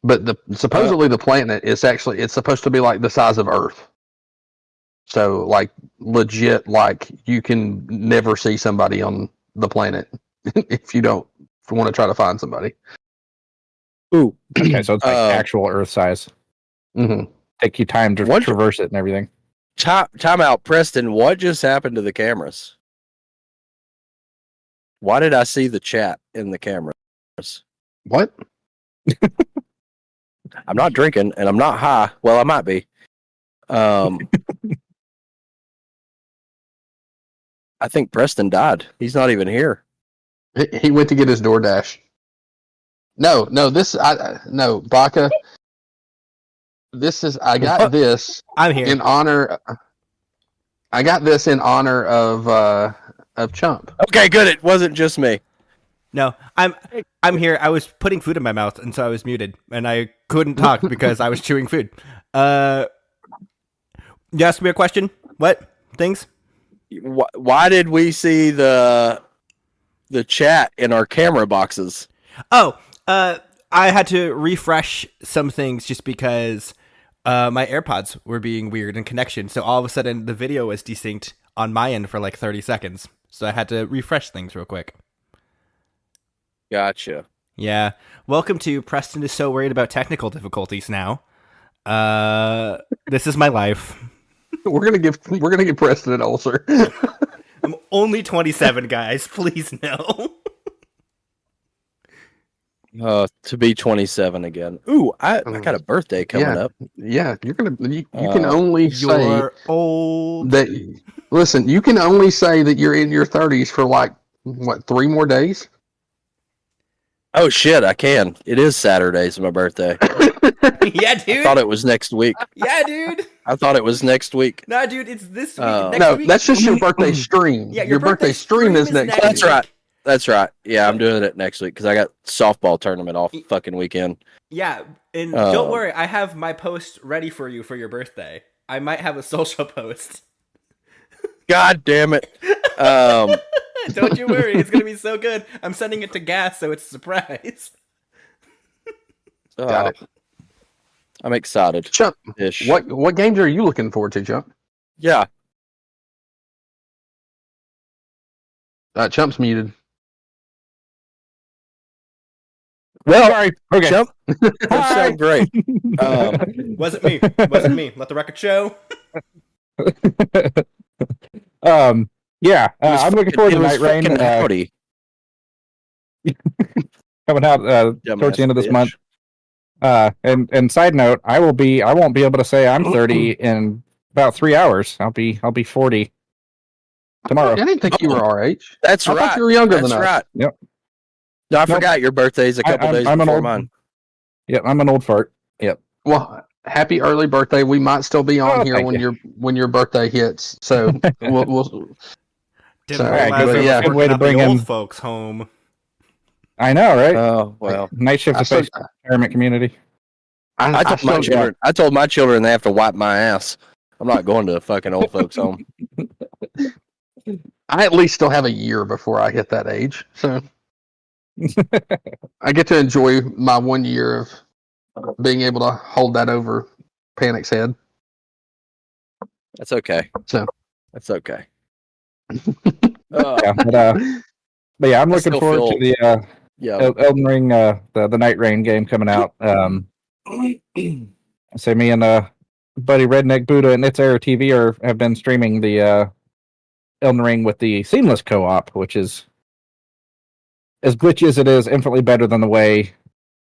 But supposedly the planet is it's supposed to be like the size of Earth. So like legit, like you can never see somebody on the planet if you want to try to find somebody. Ooh. Okay, so it's like actual Earth size. Mm-hmm. Take you time to traverse it and everything. Time out, Preston. What just happened to the cameras? Why did I see the chat in the cameras? What? I'm not drinking and I'm not high. Well, I might be. I think Preston died. He's not even here. He went to get his DoorDash. No, Baca. I got this. I'm here in honor. I got this in honor of Chump. Okay, good. It wasn't just me. No, I'm here. I was putting food in my mouth, and so I was muted, and I couldn't talk because I was chewing food. You asked me a question. What things? Why did we see the chat in our camera boxes? Oh, I had to refresh some things just because my AirPods were being weird in connection. So all of a sudden, the video was desynced on my end for like 30 seconds. So I had to refresh things real quick. Gotcha. Yeah. Welcome to Preston is so worried about technical difficulties now. This is my life. We're gonna give Preston an ulcer. I'm only 27, guys. Please no. To be 27 again. Ooh, I got a birthday coming up. Yeah, you can only say old. that Listen, you can only say that you're in your 30s for like, what, 3 more days? Oh shit, I can. It is Saturday's my birthday. Yeah, I dude. thought it was next week. Yeah, dude. I thought it was next week. Nah, dude, it's this week. No, Next week. That's just your birthday stream. Yeah, your birthday stream is next That's week. right. That's right. Yeah, I'm doing it next week because I got softball tournament all fucking weekend. Yeah, and don't worry, I have my post ready for you for your birthday. I might have a social post. God damn it. Don't you worry, it's gonna be so good. I'm sending it to Gas, so it's a surprise. Got it. I'm excited. Chump, what games are you looking forward to, Chump? Yeah. Chump's muted. Well, Sorry. Okay. Chump, that sounds great. Wasn't me. Wasn't me. Let the record show. Yeah, I'm looking forward to Night Rain Howdy. coming out towards the end of this month. And side note, I won't be able to say I'm 30 in about 3 hours. I'll be 40 tomorrow. I didn't think you were our age. That's I right. thought you were younger That's than us. right. Yep. No, I forgot your birthday's a couple days before mine. Yep, I'm an old fart. Yep. Well, happy early birthday. We might still be on here when your birthday hits. So we'll Didn't Sorry, realize yeah. I was Good way working to at bring the old in- folks home. I know, right? Oh, well. Night shift to face retirement community. I told my children they have to wipe my ass. I'm not going to a fucking old folks home. I at least still have a year before I hit that age. So I get to enjoy my 1 year of being able to hold that over Panic's head. That's okay. So that's okay. Yeah, but yeah, I'm looking still forward to the Elden Ring, the Night Rain game coming out. So me and buddy Redneck Buddha and It's Arrow TV have been streaming the Elden Ring with the seamless co-op, which is as glitchy as it is, infinitely better than the way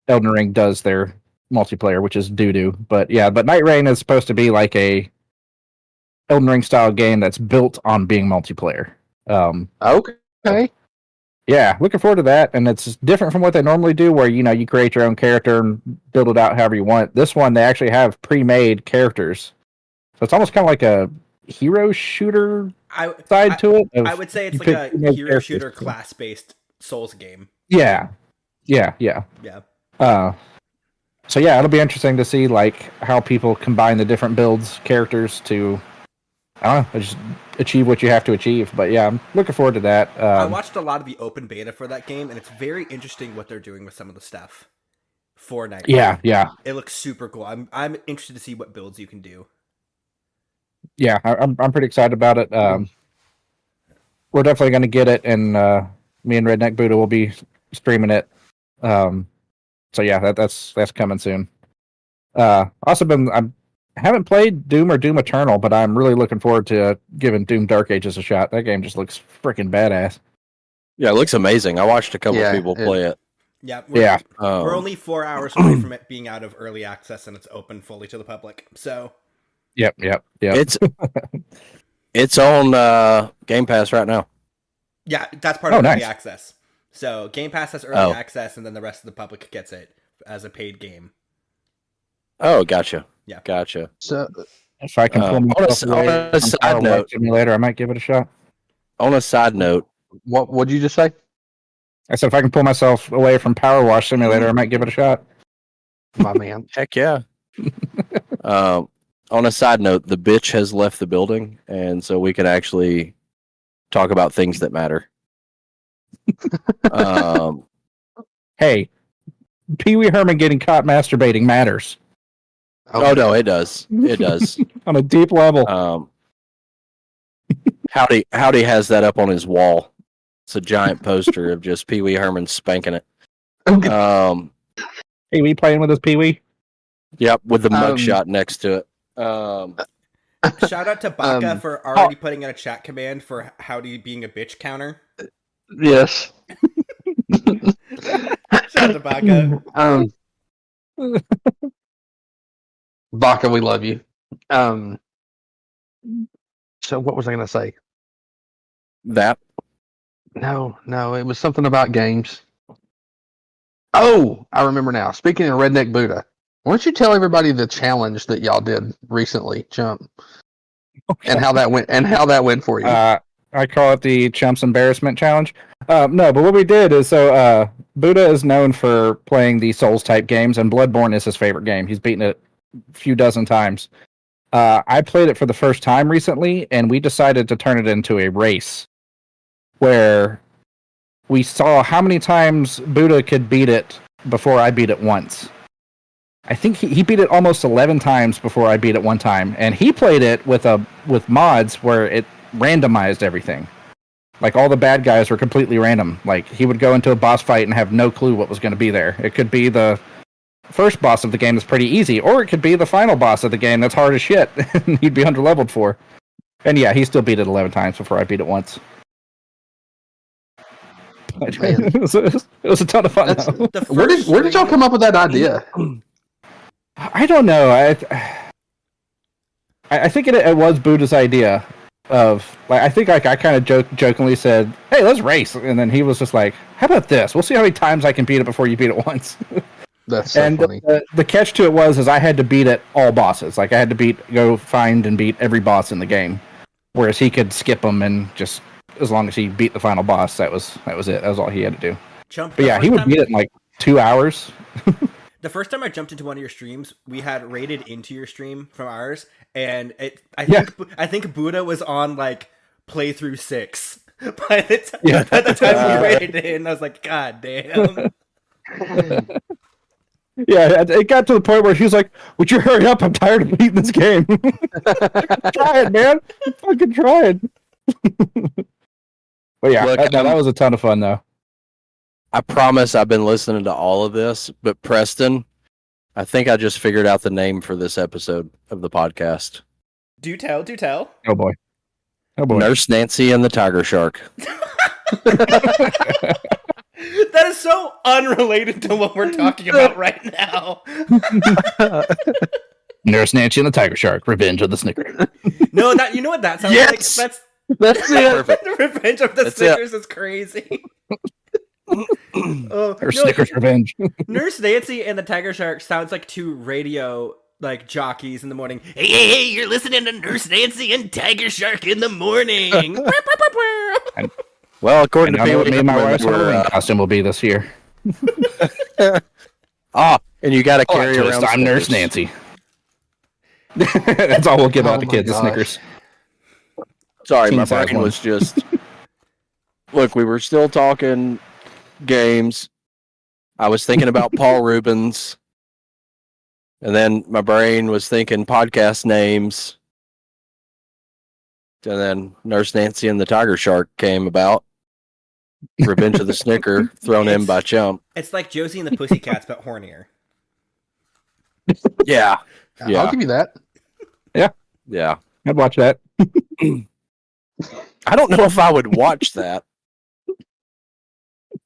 Elden Ring does their multiplayer, which is doo-doo. But yeah, but Night Rain is supposed to be like a Elden Ring style game that's built on being multiplayer. Okay. Yeah, looking forward to that. And it's different from what they normally do, where you create your own character and build it out however you want. This one, they actually have pre-made characters, so it's almost kind of like a hero shooter side to it. I would say it's like a hero shooter class-based Souls game. Yeah. So yeah, it'll be interesting to see like how people combine the different builds, characters to, I don't know, just achieve what you have to achieve. But yeah, I'm looking forward to that. I watched a lot of the open beta for that game, and it's very interesting what they're doing with some of the stuff for Night. Yeah. It looks super cool. I'm interested to see what builds you can do. Yeah, I'm pretty excited about it. We're definitely going to get it, and me and Redneck Buddha will be streaming it. So yeah, that's coming soon. Also I haven't played Doom or Doom Eternal, but I'm really looking forward to giving Doom Dark Ages a shot. That game just looks freaking badass. Yeah, it looks amazing. I watched a couple of people play it. Yeah, we're only 4 hours away from it being out of early access, and it's open fully to the public. So, yep. It's on Game Pass right now. Yeah, that's part of early nice. access. So Game Pass has early access, and then the rest of the public gets it as a paid game. Oh, gotcha. Yeah, gotcha. So if I can pull myself on a side note, simulator, I might give it a shot. On a side note, what did you just say? I said if I can pull myself away from Power Wash Simulator, I might give it a shot. My man. Heck yeah. On a side note, the bitch has left the building, and so we can actually talk about things that matter. Hey, Pee Wee Herman getting caught masturbating matters. Oh no, it does. It does. On a deep level. Howdy has that up on his wall. It's a giant poster of just Pee Wee Herman spanking it. Pee Wee playing with his Pee Wee? Yep, with the mugshot next to it. Shout out to Baka for already putting in a chat command for Howdy being a bitch counter. Yes. Shout out to Baka. Baka, we love you. So So what was I going to say? That No, it was something about games. Oh, I remember now. Speaking of Redneck Buddha, why don't you tell everybody the challenge that y'all did recently, Chump, and how that went, for you? I call it the Chump's Embarrassment Challenge. No, but what we did is Buddha is known for playing the Souls type games, and Bloodborne is his favorite game. He's beaten it a few dozen times. I played it for the first time recently, and we decided to turn it into a race where we saw how many times Buddha could beat it before I beat it once. I think he beat it almost 11 times before I beat it one time, and he played it with mods where it randomized everything. Like all the bad guys were completely random. Like he would go into a boss fight and have no clue what was going to be there. It could be the first boss of the game that's pretty easy, or it could be the final boss of the game that's hard as shit and he'd be underleveled for. And yeah, he still beat it 11 times before I beat it once. It was a ton of fun. Where did y'all come up with that idea? I don't know. I think it was Buddha's idea of like I think like I kind of jokingly said, "Hey, let's race," and then he was just like, "How about this? We'll see how many times I can beat it before you beat it once." That's so funny. The catch to it was I had to beat it all bosses. Like I had to go find and beat every boss in the game, whereas he could skip them and just as long as he beat the final boss, that was it. That was all he had to do. But yeah, he would beat it in like 2 hours. The first time I jumped into one of your streams, we had raided into your stream from ours, and I think Buddha was on like playthrough 6 by the time we raided in. I was like, God damn. Yeah, it got to the point where he was like, "Would you hurry up? I'm tired of beating this game." Try it, man. Fucking try it. But yeah, Look, that was a ton of fun though. I promise I've been listening to all of this, but Preston, I think I just figured out the name for this episode of the podcast. Do tell. Oh boy. Nurse Nancy and the Tiger Shark. That is so unrelated to what we're talking about right now. Nurse Nancy and the Tiger Shark, Revenge of the Snicker. No, you know what that sounds like? That's it. Perfect. The Revenge of the Snickers is crazy. Snickers Revenge. Nurse Nancy and the Tiger Shark sounds like two radio like jockeys in the morning. Hey, you're listening to Nurse Nancy and Tiger Shark in the morning. Well, according to me and my wife's Halloween Halloween costume will be this year. And you got to carry around. I'm Nurse Nancy. That's all we'll give out to kids, the Snickers. Sorry, my brain was just... Look, we were still talking games. I was thinking about Paul Rubens. And then my brain was thinking podcast names. And then Nurse Nancy and the Tiger Shark came about. Revenge of the Snicker, thrown in by Chump. It's like Josie and the Pussycats, but hornier. Yeah. I'll give you that. Yeah. I'd watch that. I don't know if I would watch that.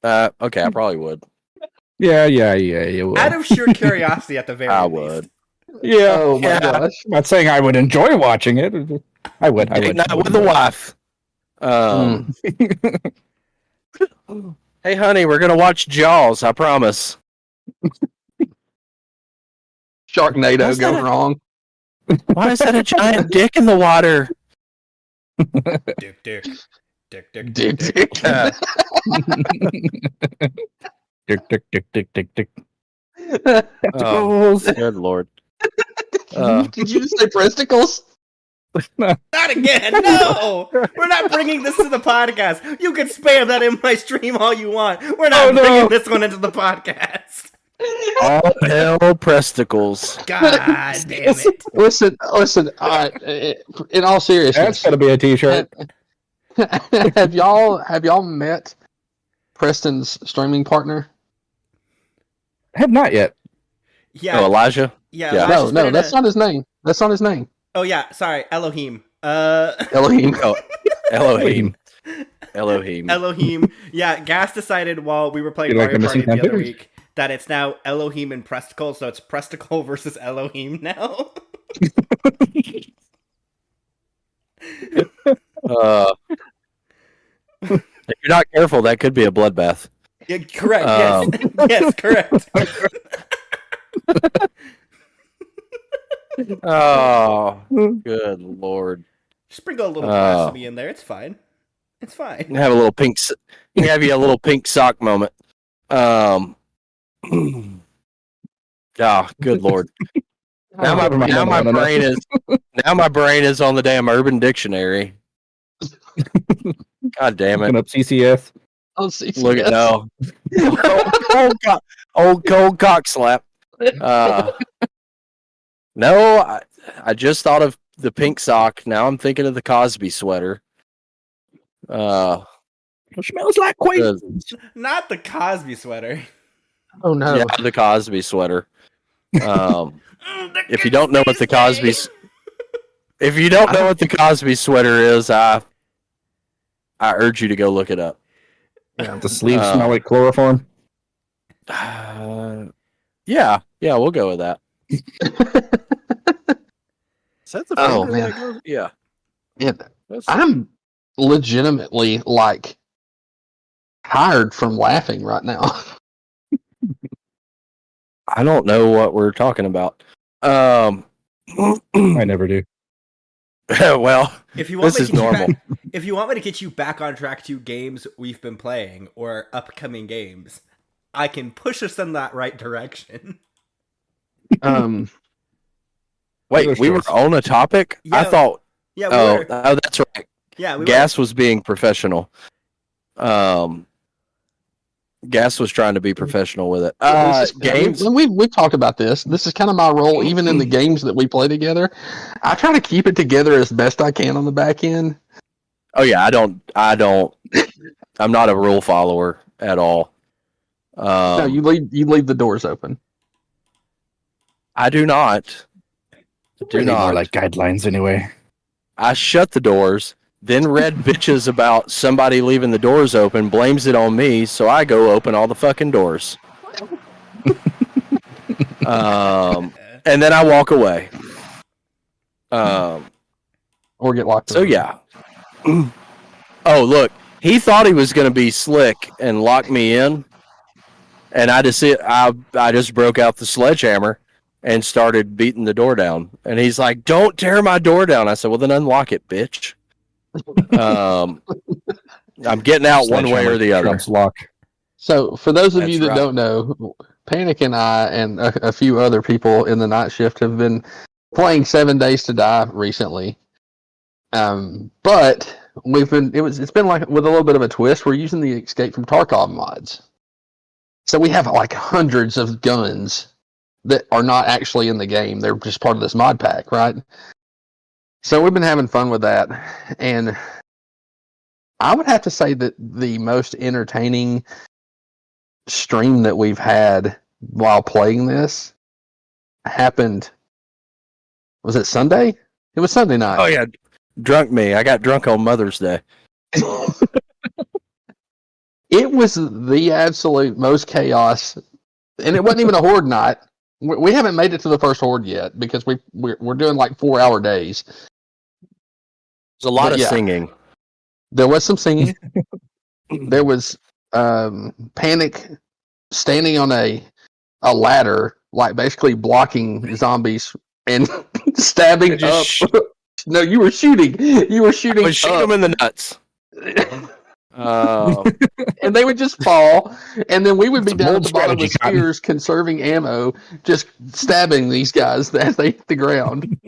Okay, I probably would. Yeah, you would. Out of sheer curiosity, at the very least. would. Yeah. Oh my gosh. I'm not saying I would enjoy watching it. I would. Not with the wife. Hey, honey, we're gonna watch Jaws. I promise. Sharknado going wrong. Why is that a giant dick in the water? Dick. Dick. Oh, good lord. Did you just say presticles? Not again! No! We're not bringing this to the podcast. You can spam that in my stream all you want. We're not bringing this one into the podcast. All hell presticles. God damn it! Listen. In all seriousness, That's gotta be a T-shirt. have y'all met Preston's streaming partner? I have not yet. Yeah. Oh, Elijah? Yeah. No, that's not his name. That's not his name. Oh yeah, sorry, Elohim. Elohim. Oh, Elohim. Elohim. Yeah, Gas decided while we were playing Mario Party the other week that it's now Elohim and Presticle, so it's Presticle versus Elohim now. If you're not careful, that could be a bloodbath. Yeah, correct. Yes. Yes, correct. Oh, good lord! Sprinkle a little blasphemy in there. It's fine. It's fine. Have a little pink. Have you a little pink sock moment. Oh, good lord! Now my brain is on the damn Urban Dictionary. God damn it! Looking up CCS. Oh, CCS. Look at no. Old cold cock slap. No, I just thought of the pink sock. Now I'm thinking of the Cosby sweater. It smells like queen. Not the Cosby sweater. Oh no! Yeah, the Cosby sweater. If you don't know what the Cosby sweater is, I urge you to go look it up. Yeah, the sleeves smell like chloroform. Yeah, we'll go with that. Is that the Oh, finger man. that goes? Yeah. I'm legitimately like tired from laughing right now. I don't know what we're talking about. I never do. Well, If you want this me is to get you normal. if you want me to get you back on track to games we've been playing or upcoming games, I can push us in that right direction. Wait, we were on a topic? Yeah, I thought. Yeah, Oh, that's right. Yeah, Gas was being professional. Gas was trying to be professional with it. Games. We talked about this. This is kind of my role, even in the games that we play together. I try to keep it together as best I can on the back end. Oh yeah, I don't. I'm not a rule follower at all. No, you leave the doors open. I do not. Do not more like guidelines anyway. I shut the doors, then read bitches about somebody leaving the doors open, blames it on me, so I go open all the fucking doors. And then I walk away. Or get locked. So yeah. Oh look, he thought he was going to be slick and lock me in, and I just broke out the sledgehammer and started beating the door down. And he's like, "Don't tear my door down." I said, "Well, then unlock it, bitch." I'm getting out one way or the other. Lock. So, for those of you that right. don't know, Panic and I and a few other people in the night shift have been playing 7 Days to Die recently. But it's been like with a little bit of a twist. We're using the Escape from Tarkov mods. So we have like hundreds of guns that are not actually in the game. They're just part of this mod pack, right? So we've been having fun with that. And I would have to say that the most entertaining stream that we've had while playing this happened. Was it Sunday? It was Sunday night. Oh yeah, drunk me. I got drunk on Mother's Day. It was the absolute most chaos, and it wasn't even a horde night. We haven't made it to the first horde yet because we're doing like 4-hour days. There's a lot of singing. There was some singing. There was Panic standing on a ladder, like basically blocking zombies and stabbing up. No, you were shooting. You were shooting. I would shoot them in the nuts. And they would just fall, and then we would be down at the bottom with spears, conserving ammo, just stabbing these guys as they hit the ground.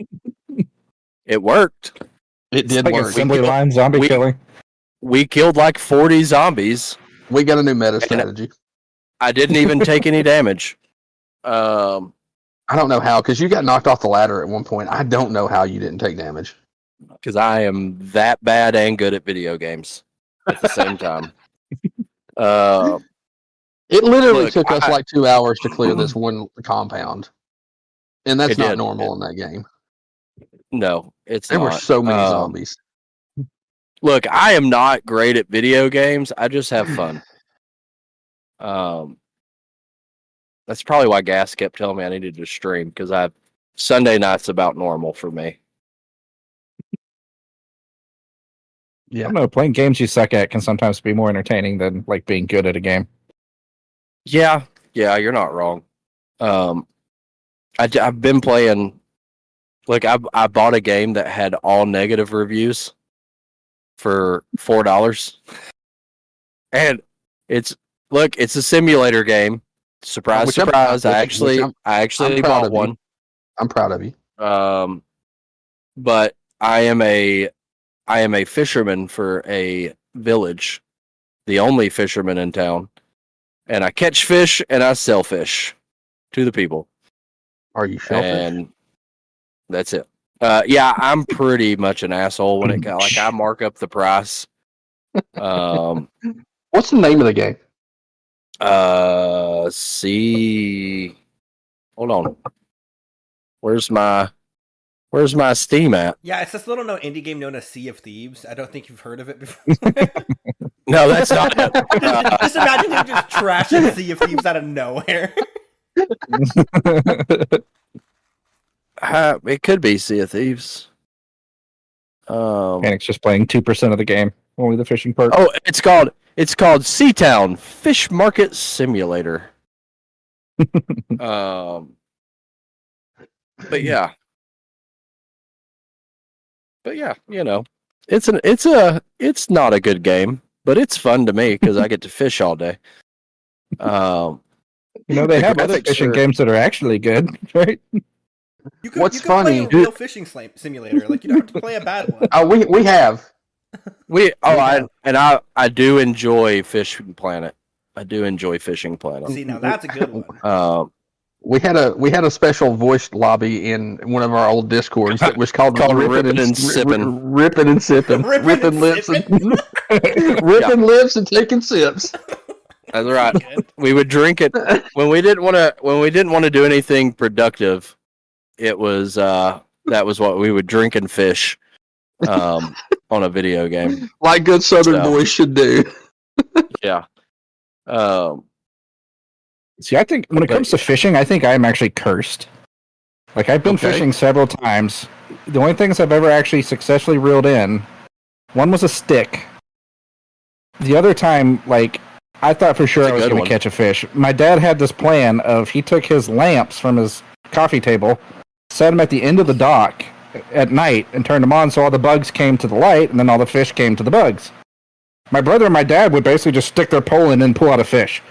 It worked. It did work. Assembly line zombie killing. We killed like 40 zombies. We got a new meta strategy. I didn't even take any damage. I don't know how, because you got knocked off the ladder at one point. I don't know how you didn't take damage. Because I am that bad and good at video games at the same time. It literally took us like 2 hours to clear this one compound. And that's not normal in that game. No, it's not. There were so many zombies. Look, I am not great at video games. I just have fun. That's probably why Gas kept telling me I needed to stream, because Sunday night's about normal for me. Yeah. I don't know. Playing games you suck at can sometimes be more entertaining than like being good at a game. Yeah, you're not wrong. I've been playing. Like I bought a game that had all negative reviews for $4, and it's a simulator game. Surprise, Which surprise! I'm I actually proud bought of you. one. I'm proud of you. But I am a fisherman for a village, the only fisherman in town, and I catch fish and I sell fish to the people. Are you shellfish? And that's it. Yeah, I'm pretty much an asshole when it like I mark up the price. What's the name of the game? See, hold on. Where's my Steam at? Yeah, it's this little known indie game known as Sea of Thieves. I don't think you've heard of it before. No, that's not it. Just imagine him just trashing Sea of Thieves out of nowhere. It could be Sea of Thieves. Panic's just playing 2% of the game, only the fishing part. Oh, it's called Seatown Fish Market Simulator. But yeah, you know, it's not a good game, but it's fun to me because I get to fish all day. They have other fishing games that are actually good, right? You can What's play funny? a real fishing simulator. Like you don't have to play a bad one. Oh, we have. I do enjoy Fishing Planet. I do enjoy Fishing Planet. See, now that's a good one. We had a special voiced lobby in one of our old Discords that was called Rippin' and Sippin'. Ripping and sipping. Rippin' and sippin'. Ripping lips and taking sips. That's right. We would drink it when we didn't want to do anything productive. It was that was what we would drink and fish on a video game. Like good Southern boys should do. Yeah. See, I think when it comes to fishing, I think I'm actually cursed. Like, I've been fishing several times. The only things I've ever actually successfully reeled in, one was a stick. The other time, like, I thought for sure I was going to catch a fish. My dad had this plan of he took his lamps from his coffee table, set them at the end of the dock at night, and turned them on so all the bugs came to the light, and then all the fish came to the bugs. My brother and my dad would basically just stick their pole in and pull out a fish.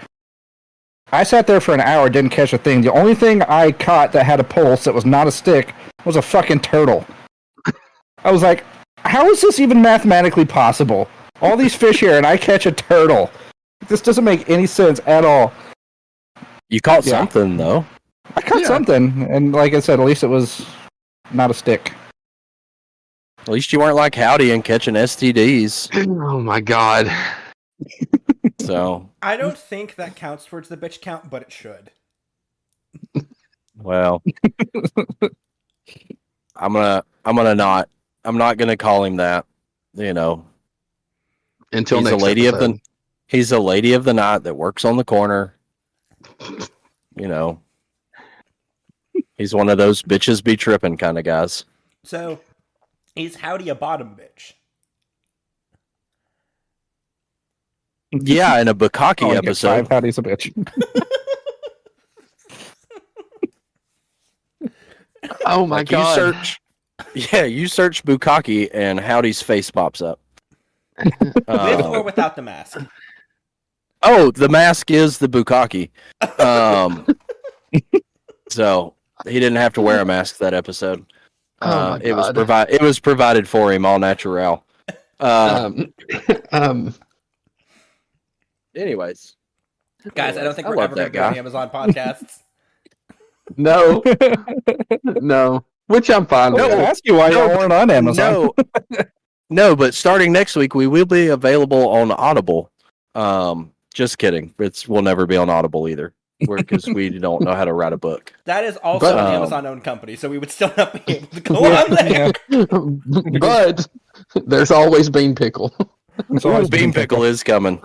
I sat there for an hour, didn't catch a thing. The only thing I caught that had a pulse that was not a stick was a fucking turtle. I was like, how is this even mathematically possible? All these fish here, and I catch a turtle. This doesn't make any sense at all. You caught something, though. I caught something, and like I said, at least it was not a stick. At least you weren't like Howdy and catching STDs. Oh my god. So I don't think that counts towards the bitch count, but it should. Well, I'm not gonna call him that. You know, until he's next episode. He's a lady of the night that works on the corner. You know, he's one of those bitches be tripping kind of guys. So, is Howdy a bottom bitch? Yeah, in a Bukkake episode. Howdy's a bitch. Oh my god! You search Bukkake and Howdy's face pops up. With or without the mask? Oh, the mask is the Bukkake. So he didn't have to wear a mask that episode. It was provided for him all natural. Anyways, guys, I don't think we're ever going to go on Amazon podcasts. No, no. Which I'm fine with. I ask you why y'all weren't on Amazon. No, but starting next week, we will be available on Audible. Just kidding. We'll never be on Audible either, because we don't know how to write a book. That is also an Amazon-owned company, so we would still not be able to go on there. Yeah. But there's always Bean Pickle. Bean Pickle is coming.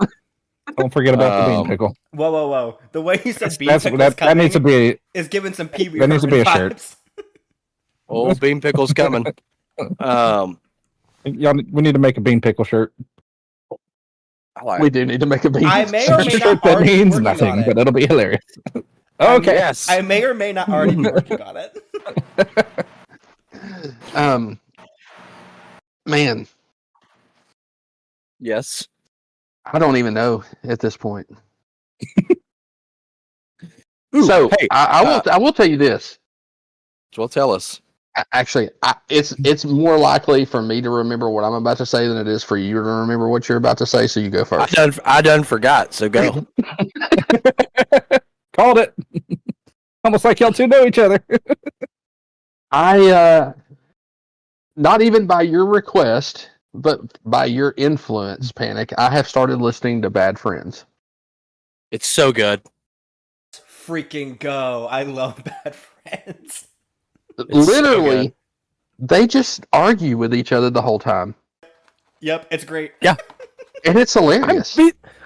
Don't forget about the Bean Pickle. Whoa. The way you said Bean Pickle that needs to be is giving some Pee-wee. That needs to be a shirt. Old Bean Pickle's coming. Y'all, we need to make a bean pickle shirt. I like We do need to make a bean. I may or may Shirt not that already be means working on nothing, it. but it'll be hilarious. I Okay. may- Yes. I may or may not already be working on it. Man, Yes. I don't even know at this point. Ooh, So hey, I will tell you this. well, tell us. Actually, it's more likely for me to remember what I'm about to say than it is for you to remember what you're about to say. So you go first. I done forgot. So go. Called it. Almost like y'all two know each other. I not even by your request, but by your influence, Panic, I have started listening to Bad Friends. It's so good. Freaking go. I love Bad Friends. Literally, they just argue with each other the whole time. Yep, it's great. Yeah. And it's hilarious.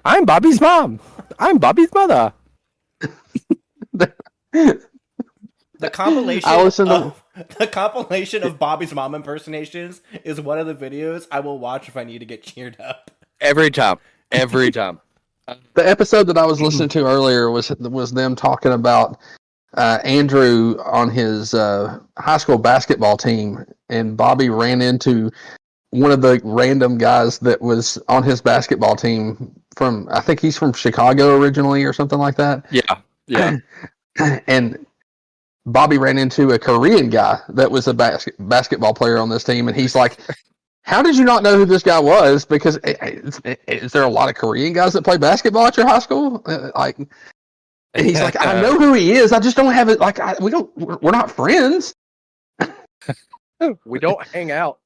I'm Bobby's mom. I'm Bobby's mother. The compilation I listen to- of the compilation of Bobby's mom impersonations is one of the videos I will watch if I need to get cheered up. Every time. Every time. The episode that I was listening to earlier was them talking about Andrew on his high school basketball team, and Bobby ran into one of the random guys that was on his basketball team from, I think he's from Chicago originally or something like that. Yeah. Yeah. And Bobby ran into a Korean guy that was a basketball player on this team, and he's like, how did you not know who this guy was? Because is there a lot of Korean guys that play basketball at your high school? And he's like, I know who he is. I just don't have it. We're not friends. We don't hang out.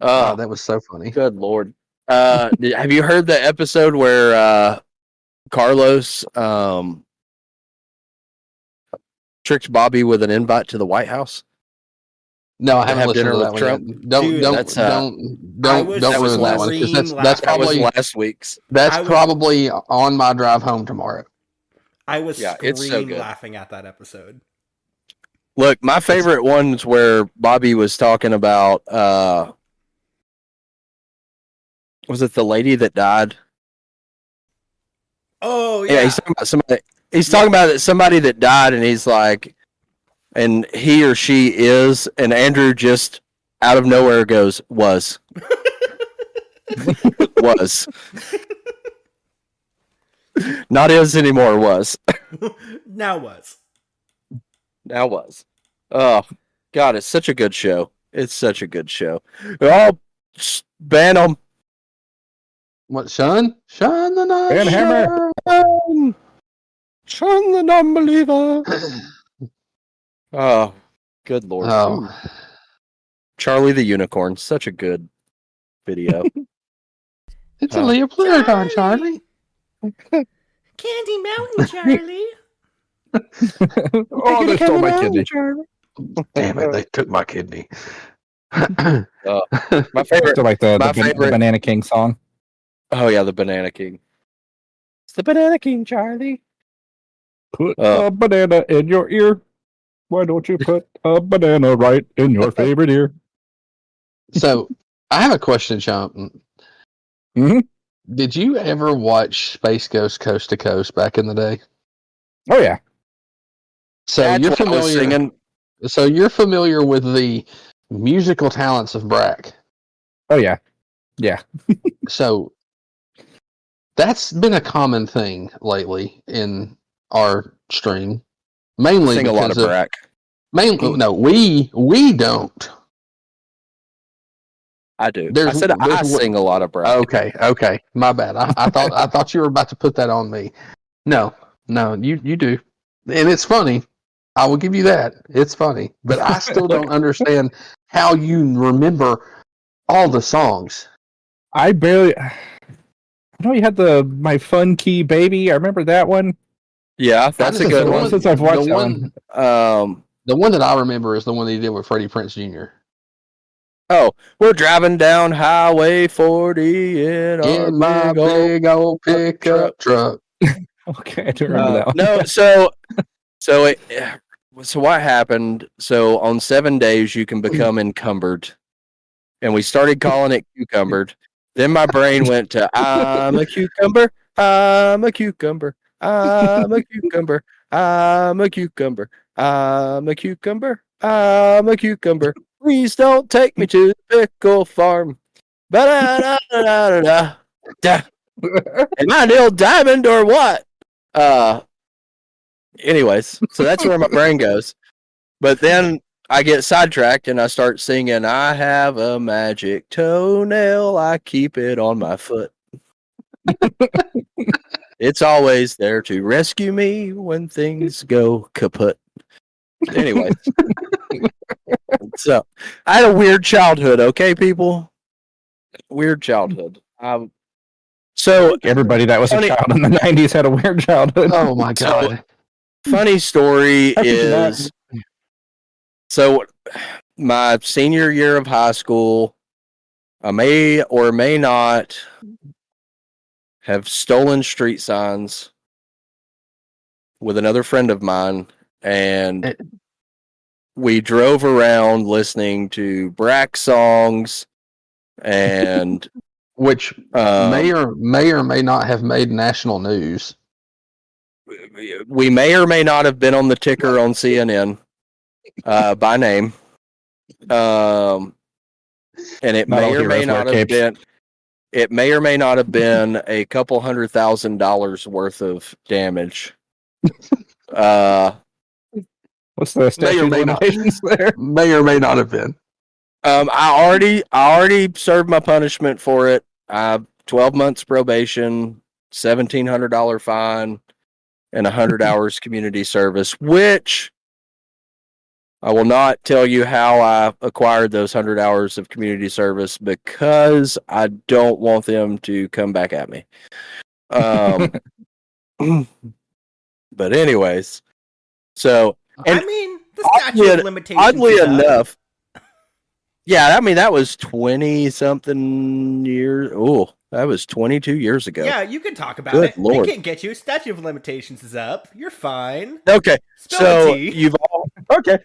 Oh, that was so funny. Good Lord. Have you heard the episode where Carlos tricked Bobby with an invite to the White House? No, I To haven't have listened dinner to that with one Trump? yet. Don't Dude, ruin that one, because that's That was probably last week's. probably on my drive home tomorrow. I was it's so good. laughing at that episode. Look, my favorite one's where Bobby was talking about was it the lady that died? Oh yeah, He's talking about somebody. He's talking about somebody that died, and he's like, and he or she is, and Andrew just out of nowhere goes, was. Was. Not is anymore, was. now was. Now was. Oh, God, it's such a good show. It's such a good show. Oh, ban them. What, Sean? Sean the non Van Hammer. Sean the non-believer. Oh, good Lord. Oh. Charlie the Unicorn. Such a good video. It's a Leoplerodon, Charlie. Candy Mountain, Charlie. Oh, they stole my kidney. Damn it, they took my kidney. My I favorite. still like the favorite- Banana King song. Oh, yeah, the Banana King. It's the Banana King, Charlie. Put a banana in your ear. Why don't you put a banana right in your favorite ear? So, I have a question, Chump. Mhm. Did you ever watch Space Ghost Coast to Coast back in the day? Oh, yeah. So That's you're what I was familiar. singing. So you're familiar with the musical talents of Brack. Oh, yeah. Yeah. So that's been a common thing lately in our stream, mainly Sing a lot of because Brack. No, we don't. I do. I There's- said I there's- sing a lot of Brack. Okay, my bad. I thought you were about to put that on me. No, you do, and it's funny. I will give you that. It's funny, but I still don't understand how you remember all the songs. I barely. I know you had My Fun Key Baby. I remember that one. Yeah, that's a good one. Since I've watched the that one. one. The one that I remember is the one that he did with Freddie Prinze Jr. Oh, we're driving down Highway 40 in my big old pickup truck. Okay, I don't remember that one. No, so what happened? So on 7 days you can become encumbered, and we started calling it cucumbered. Then my brain went to I'm a cucumber, I'm a cucumber, I'm a cucumber, I'm a cucumber, I'm a cucumber, I'm a cucumber. Please don't take me to the pickle farm. Ba-da-da-da-da-da. Am I Neil Diamond or what? Anyways, so that's where my brain goes. But then I get sidetracked and I start singing, I have a magic toenail, I keep it on my foot. It's always there to rescue me when things go kaput. Anyway, so I had a weird childhood, okay, people? Weird childhood. So Everybody that was funny, a child in the 90s had a weird childhood. Oh my god. funny story I can do that. is, so my senior year of high school, I may or may not have stolen street signs with another friend of mine, and we drove around listening to Brack songs and Which may or may not have made national news. we may or may not have been on the ticker on CNN by name. And it Not all may or may heroes wear not have capes. been. It may or may not have been a couple $100,000 worth of damage. What's the statute of may not. limitations there? May or may not have been. I already served my punishment for it. 12 months probation, $1,700 fine, and 100 hours community service, which I will not tell you how I acquired those 100 hours of community service because I don't want them to come back at me. But anyways, so and I mean, the statute of limitations. Oddly is up. enough, yeah, I mean that was 20 something years. Oh, that was 22 years ago. Yeah, you can talk about Good it. Lord. They can't get you. Statute of limitations is up. You're fine. Okay, Spill so the tea. you've all okay.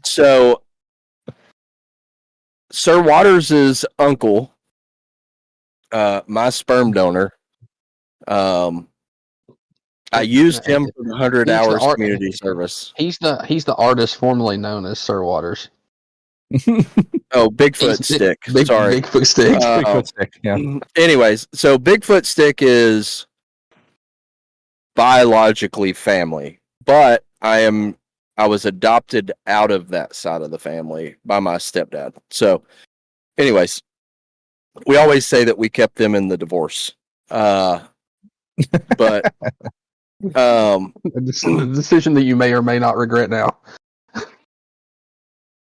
So Sir Waters' uncle, my sperm donor, I used him for the 100 hours community service. He's the artist formerly known as Sir Waters. Oh, Bigfoot Stick. Sorry. Bigfoot Stick. Bigfoot stick, yeah. Anyways, so Bigfoot Stick is biologically family, but I was adopted out of that side of the family by my stepdad. So, anyways, we always say that we kept them in the divorce. But A decision that you may or may not regret now.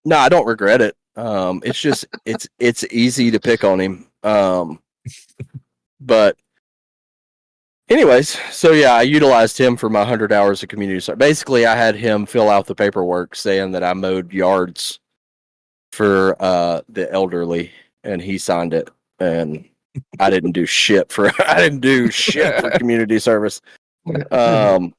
no, I don't regret it. It's just it's easy to pick on him. But anyways, so yeah, I utilized him for my 100 hours of community service. Basically, I had him fill out the paperwork saying that I mowed yards for the elderly, and he signed it. And I didn't do shit for community service. I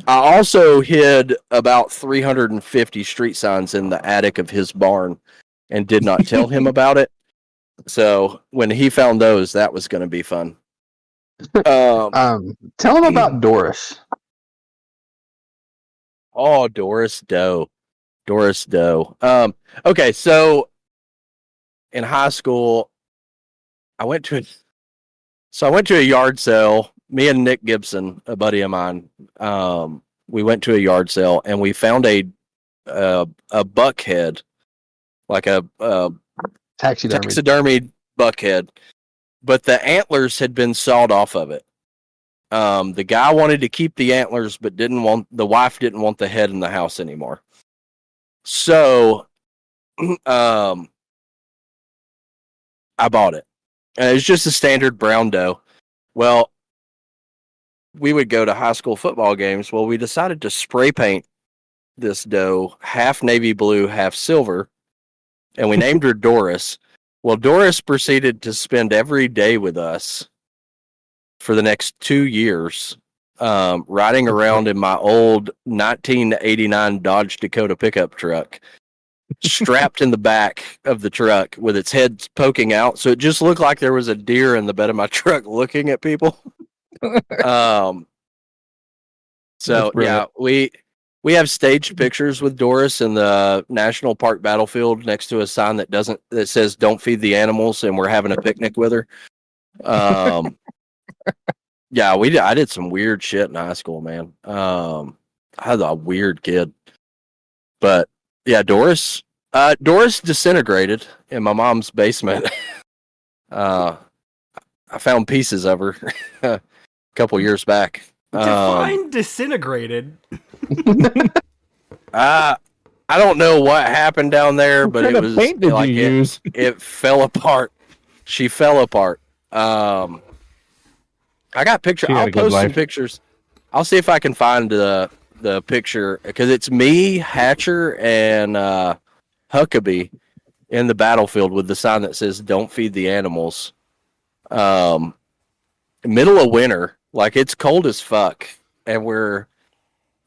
also hid about 350 street signs in the attic of his barn and did not tell him about it. So when he found those, that was going to be fun. Tell him about Doris. Oh, Doris Doe. Okay, so in high school, I went to a yard sale. Me and Nick Gibson, a buddy of mine, we went to a yard sale and we found a buck head, like a taxidermied buck head, but the antlers had been sawed off of it. The guy wanted to keep the antlers, but the wife didn't want the head in the house anymore. So, I bought it. And it was just a standard brown doe. Well, we would go to high school football games. Well, we decided to spray paint this doe half navy blue, half silver, and we named her Doris. Well, Doris proceeded to spend every day with us for the next 2 years, riding around in my old 1989 Dodge Dakota pickup truck strapped in the back of the truck with its head poking out. So it just looked like there was a deer in the bed of my truck looking at people. So yeah, we have staged pictures with Doris in the National Park battlefield next to a sign that says "Don't feed the animals," and we're having a picnic with her. Yeah, I did some weird shit in high school, man. I was a weird kid, but yeah, Doris disintegrated in my mom's basement. I found pieces of her a couple years back. Define disintegrated. I don't know what happened down there, but it was paint did like you use? it fell apart. She fell apart. I got pictures. I'll post some pictures. I'll see if I can find the picture because it's me, Hatcher, and Huckabee in the battlefield with the sign that says "Don't feed the animals." Middle of winter, like it's cold as fuck, and we're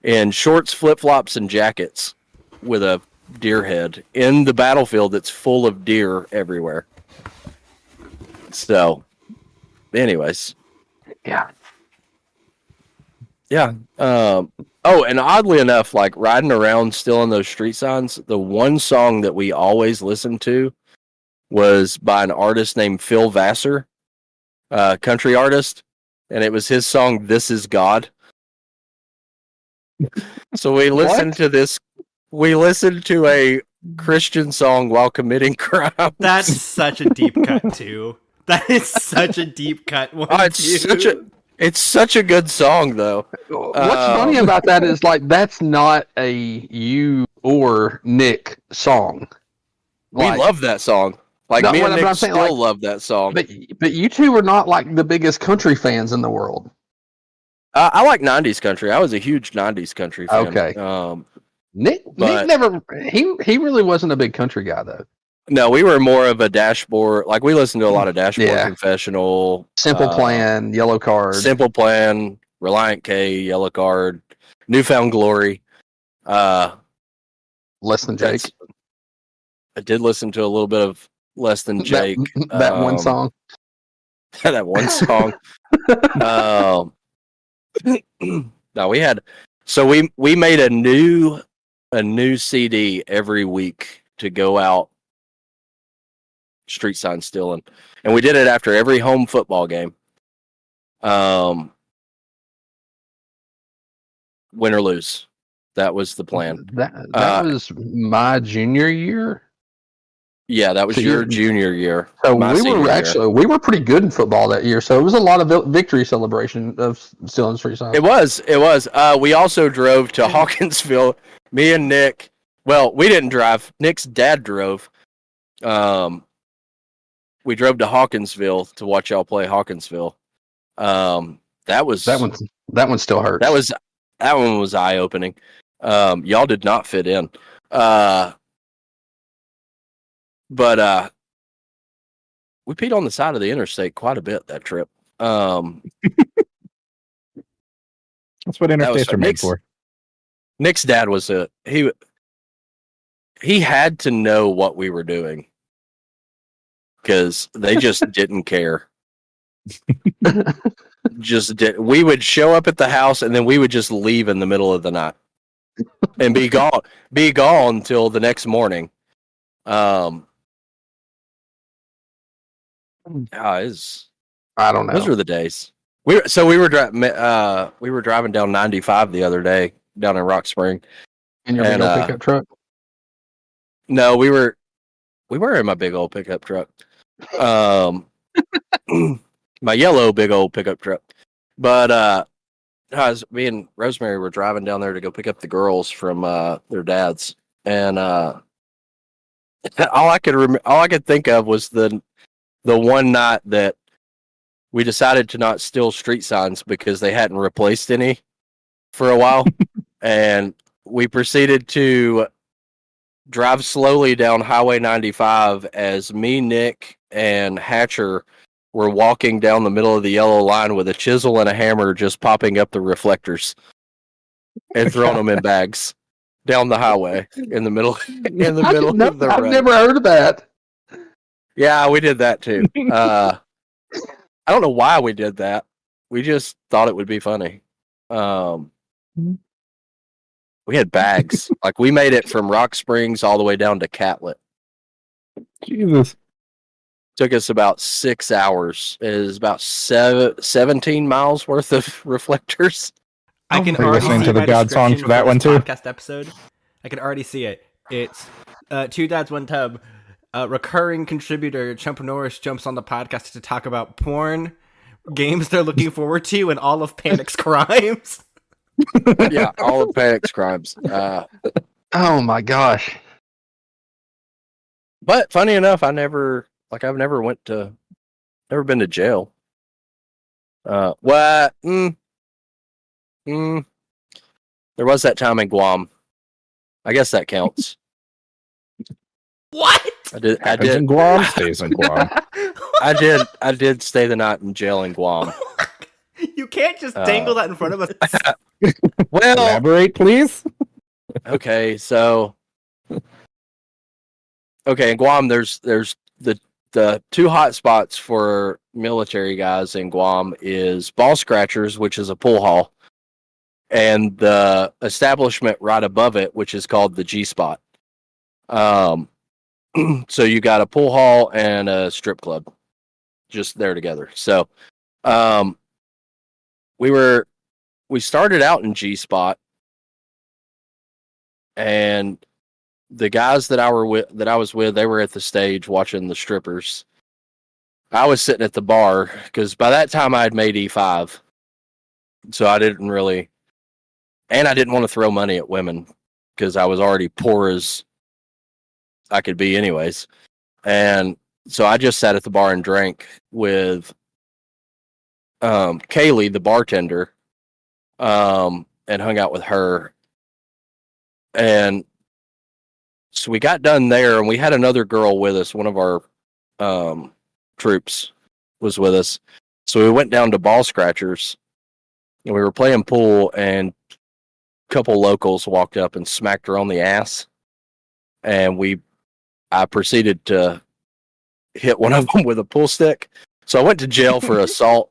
in shorts, flip flops, and jackets with a deer head in the battlefield that's full of deer everywhere. So, anyways, Yeah. Oh, and oddly enough, like riding around still in those street signs, the one song that we always listened to was by an artist named Phil Vassar, country artist, and it was his song "This Is God." So we listened to this. We listened to a Christian song while committing crimes. That's such a deep cut too. That is such a deep cut one. It's such a good song though. What's funny about that is like that's not a you or Nick song. We love that song. Like me and Nick still love that song. But you two are not like the biggest country fans in the world. I like 90s country. I was a huge 90s country fan. Okay. Nick never he really wasn't a big country guy though. No, we were more of a Dashboard. Like we listened to a lot of Dashboard Confessional, Simple Plan, Yellow Card, Simple Plan, Reliant K, Yellow Card, Newfound Glory. Less Than Jake. I did listen to a little bit of Less Than Jake. That one song. That one song. No, we made a new CD every week to go out street sign stealing, and we did it after every home football game, win or lose. That was the plan. That was my junior year. Yeah, that was your junior year. So we were pretty good in football that year. So it was a lot of victory celebration of stealing street signs. It was. We also drove to Hawkinsville. Me and Nick. Well, we didn't drive. Nick's dad drove. We drove to Hawkinsville to watch y'all play Hawkinsville. That one still hurts. That one was eye opening. Y'all did not fit in. But we peed on the side of the interstate quite a bit that trip. That's what interstates are made for. Nick's dad was he had to know what we were doing because they just didn't care. We would show up at the house and then we would just leave in the middle of the night and be gone till the next morning. I don't know. Those were the days. We were driving down 95 the other day down in Rock Spring. In your big old pickup truck? No, we were in my big old pickup truck. My yellow big old pickup truck. But me and Rosemary were driving down there to go pick up the girls from their dads, and all I could think of was the one night that we decided to not steal street signs because they hadn't replaced any for a while. And we proceeded to drive slowly down Highway 95 as me, Nick, and Hatcher were walking down the middle of the yellow line with a chisel and a hammer just popping up the reflectors and throwing them in bags. down the highway in the middle of the I've road. never heard of that. Yeah, we did that too. I don't know why we did that. We just thought it would be funny. We had bags. Like we made it from Rock Springs all the way down to Catlett. Jesus. Took us about 6 hours. It is about 17 miles worth of reflectors. I can Are you already listening see to the my God song description for that this one too? podcast episode. I can already see it. It's Two Dads, One Tub. Recurring contributor Chump Norris jumps on the podcast to talk about porn, games they're looking forward to, and all of Panic's crimes. Yeah, all of Panic's crimes. Oh my gosh. But funny enough, I've never been to jail. What? There was that time in Guam. I guess that counts. What? I did. In Guam, stays in Guam. I did stay the night in jail in Guam. You can't just dangle that in front of us. Well, Elaborate, please. okay, so in Guam, there's the two hot spots for military guys in Guam is Ball Scratchers, which is a pool hall, and the establishment right above it, which is called the G Spot. So you got a pool hall and a strip club just there together. So we started out in G Spot, and the guys that I was with, they were at the stage watching the strippers. I was sitting at the bar because by that time I had made E5, so I didn't really, and I didn't want to throw money at women because I was already poor as I could be anyways. And so I just sat at the bar and drank with Kaylee, the bartender, and hung out with her. And so we got done there, and we had another girl with us. One of our troops was with us. So we went down to Ball Scratchers, and we were playing pool, and a couple locals walked up and smacked her on the ass. And I proceeded to hit one of them with a pool stick. So I went to jail for assault.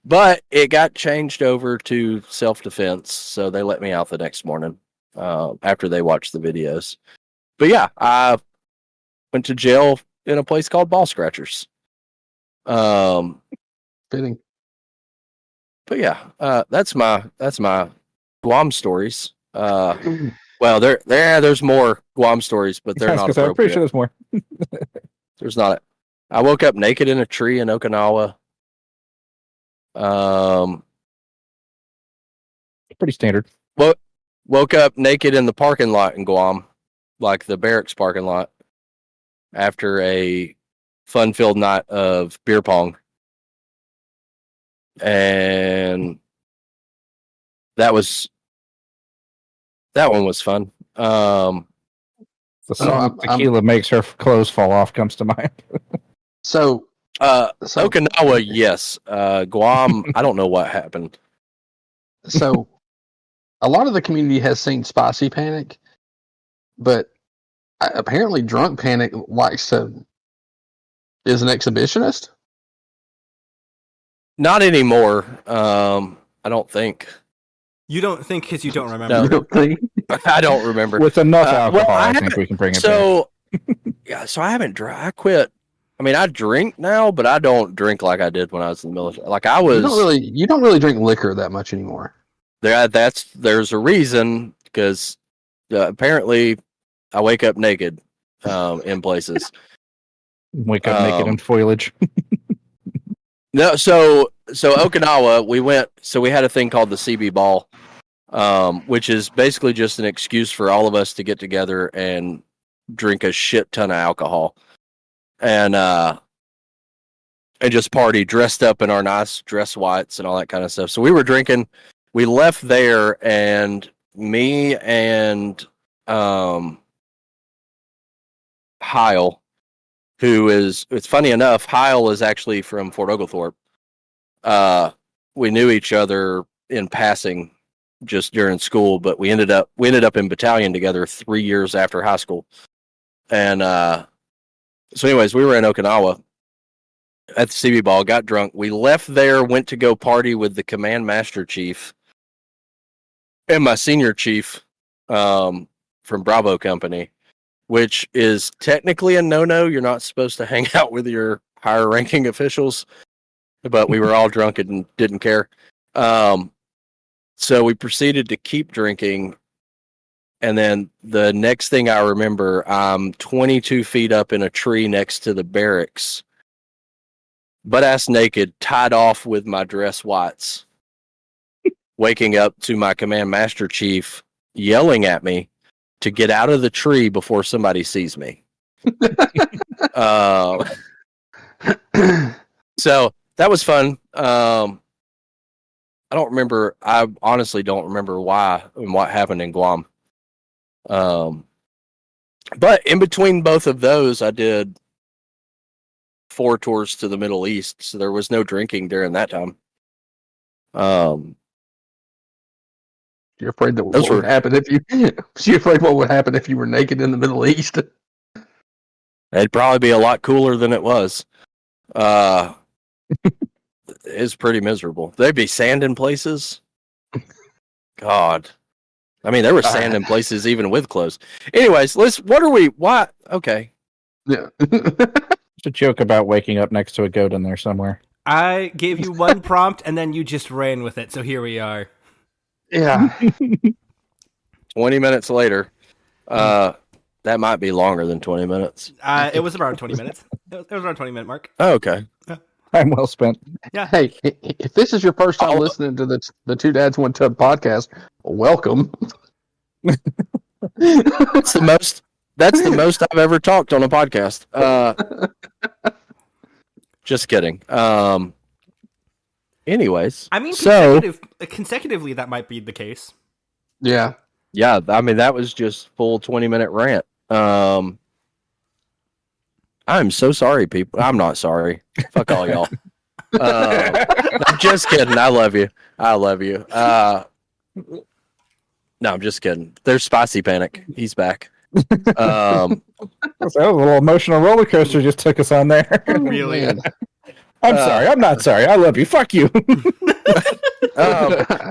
But it got changed over to self-defense, so they let me out the next morning after they watched the videos. But yeah, I went to jail in a place called Ball Scratchers. Fitting. But yeah, that's my Guam stories. Well, there's more Guam stories, but they're not appropriate. I'm pretty sure there's more. There's not. I woke up naked in a tree in Okinawa. Pretty standard. Woke up naked in the parking lot in Guam, like the barracks parking lot, after a fun-filled night of beer pong. And that one was fun. The song Tequila Makes Her Clothes Fall Off comes to mind. So Okinawa, yes. Guam, I don't know what happened. So a lot of the community has seen Spicy Panic, but apparently Drunk Panic is an exhibitionist. Not anymore. I don't think. You don't think because you don't remember. No. You don't think? I don't remember. With enough alcohol, well, I think we can bring it back. So, yeah, so I haven't I quit. I mean, I drink now, but I don't drink like I did when I was in the military. Like I was. You don't really drink liquor that much anymore. There's a reason, because apparently I wake up naked in places. Wake up naked in foliage. No, so Okinawa, we had a thing called the CB Ball, which is basically just an excuse for all of us to get together and drink a shit ton of alcohol, and just party dressed up in our nice dress whites and all that kind of stuff. So we were drinking. We left there, and me and Heil, it's funny enough, Heil is actually from Fort Oglethorpe. We knew each other in passing just during school, but we ended up in battalion together 3 years after high school. And so anyways, we were in Okinawa at the CB ball, got drunk. We left there, went to go party with the command master chief and my senior chief from Bravo Company, which is technically a no-no. You're not supposed to hang out with your higher ranking officials, but we were all drunk and didn't care. So we proceeded to keep drinking. And then the next thing I remember, I'm 22 feet up in a tree next to the barracks, butt-ass naked, tied off with my dress whites, waking up to my command master chief yelling at me to get out of the tree before somebody sees me. So that was fun. I honestly don't remember why and what happened in Guam. But in between both of those, I did 4 tours to the Middle East, so there was no drinking during that time. You're afraid that what would happen if you? You're afraid what would happen if you were naked in the Middle East? It'd probably be a lot cooler than it was. It's pretty miserable. There'd be sand in places. God. I mean, there was sand in places even with clothes. Anyways, why? Okay. Yeah. It's a joke about waking up next to a goat in there somewhere. I gave you one prompt, and then you just ran with it, so here we are. Yeah. 20 minutes later. That might be longer than 20 minutes. It was around 20 minutes. It was around 20-minute mark. Oh, okay. Time well spent. Yeah. Hey, if this is your first time listening to the Two Dads One Tub podcast, welcome. That's the most I've ever talked on a podcast. Just kidding. Anyways, I mean, consecutively, that might be the case. Yeah. Yeah, I mean, that was just full 20-minute rant. I'm so sorry, people. I'm not sorry. Fuck all y'all. I'm just kidding. I love you. No, I'm just kidding. There's Spicy Panic. He's back. That was a little emotional roller coaster just took us on there. Really? I'm sorry. I'm not sorry. I love you. Fuck you.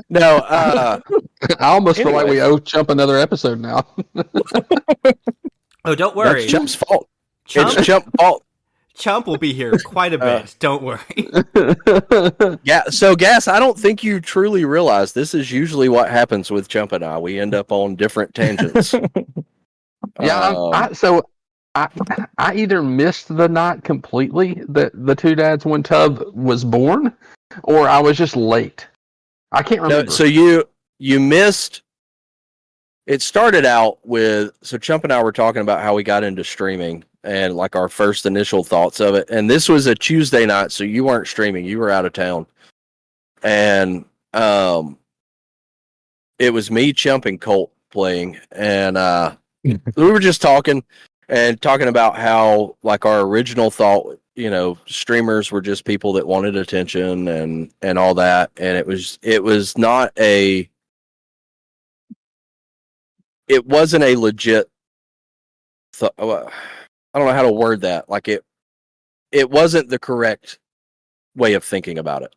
No. I almost feel like we owe Chump another episode now. Oh, don't worry. That's Chump's fault. Chump, It's Chump's fault. Chump will be here quite a bit. Don't worry. Yeah. So, Gas, I don't think you truly realize this is usually what happens with Chump and I. We end up on different tangents. Yeah. I either missed the night completely that the Two Dads One Tub was born, or I was just late. I can't remember. No, so you missed. It started out with, so Chump and I were talking about how we got into streaming and like our first initial thoughts of it. And this was a Tuesday night, so you weren't streaming, you were out of town. And it was me, Chump, and Colt playing. And we were just talking about how like our original thought, streamers were just people that wanted attention and all that. And it wasn't a legit I don't know how to word that. Like it wasn't the correct way of thinking about it.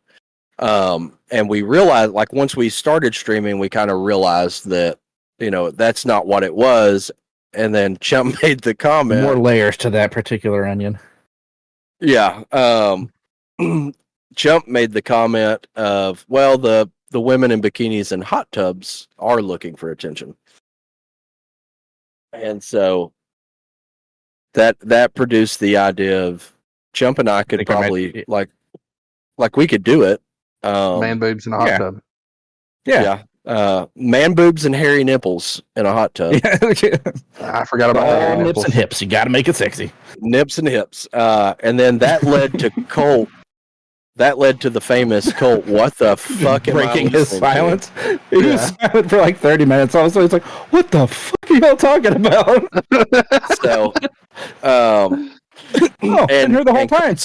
And we realized, like, once we started streaming, we kind of realized that, that's not what it was. And then Chump made the comment. More layers to that particular onion. Yeah. Chump made the comment of, well, the women in bikinis and hot tubs are looking for attention. And so that produced the idea of Chump and I could probably like we could do it. Man boobs in a hot tub. Yeah. Man boobs and hairy nipples in a hot tub. I forgot about that. Nips and hips. You got to make it sexy. Nips and hips. And then that led to Colt. That led to the famous Colt. What the fuck? Breaking his silence. He was silent for like 30 minutes. Also, he's like, "What the fuck are y'all talking about?" So, been here the whole time.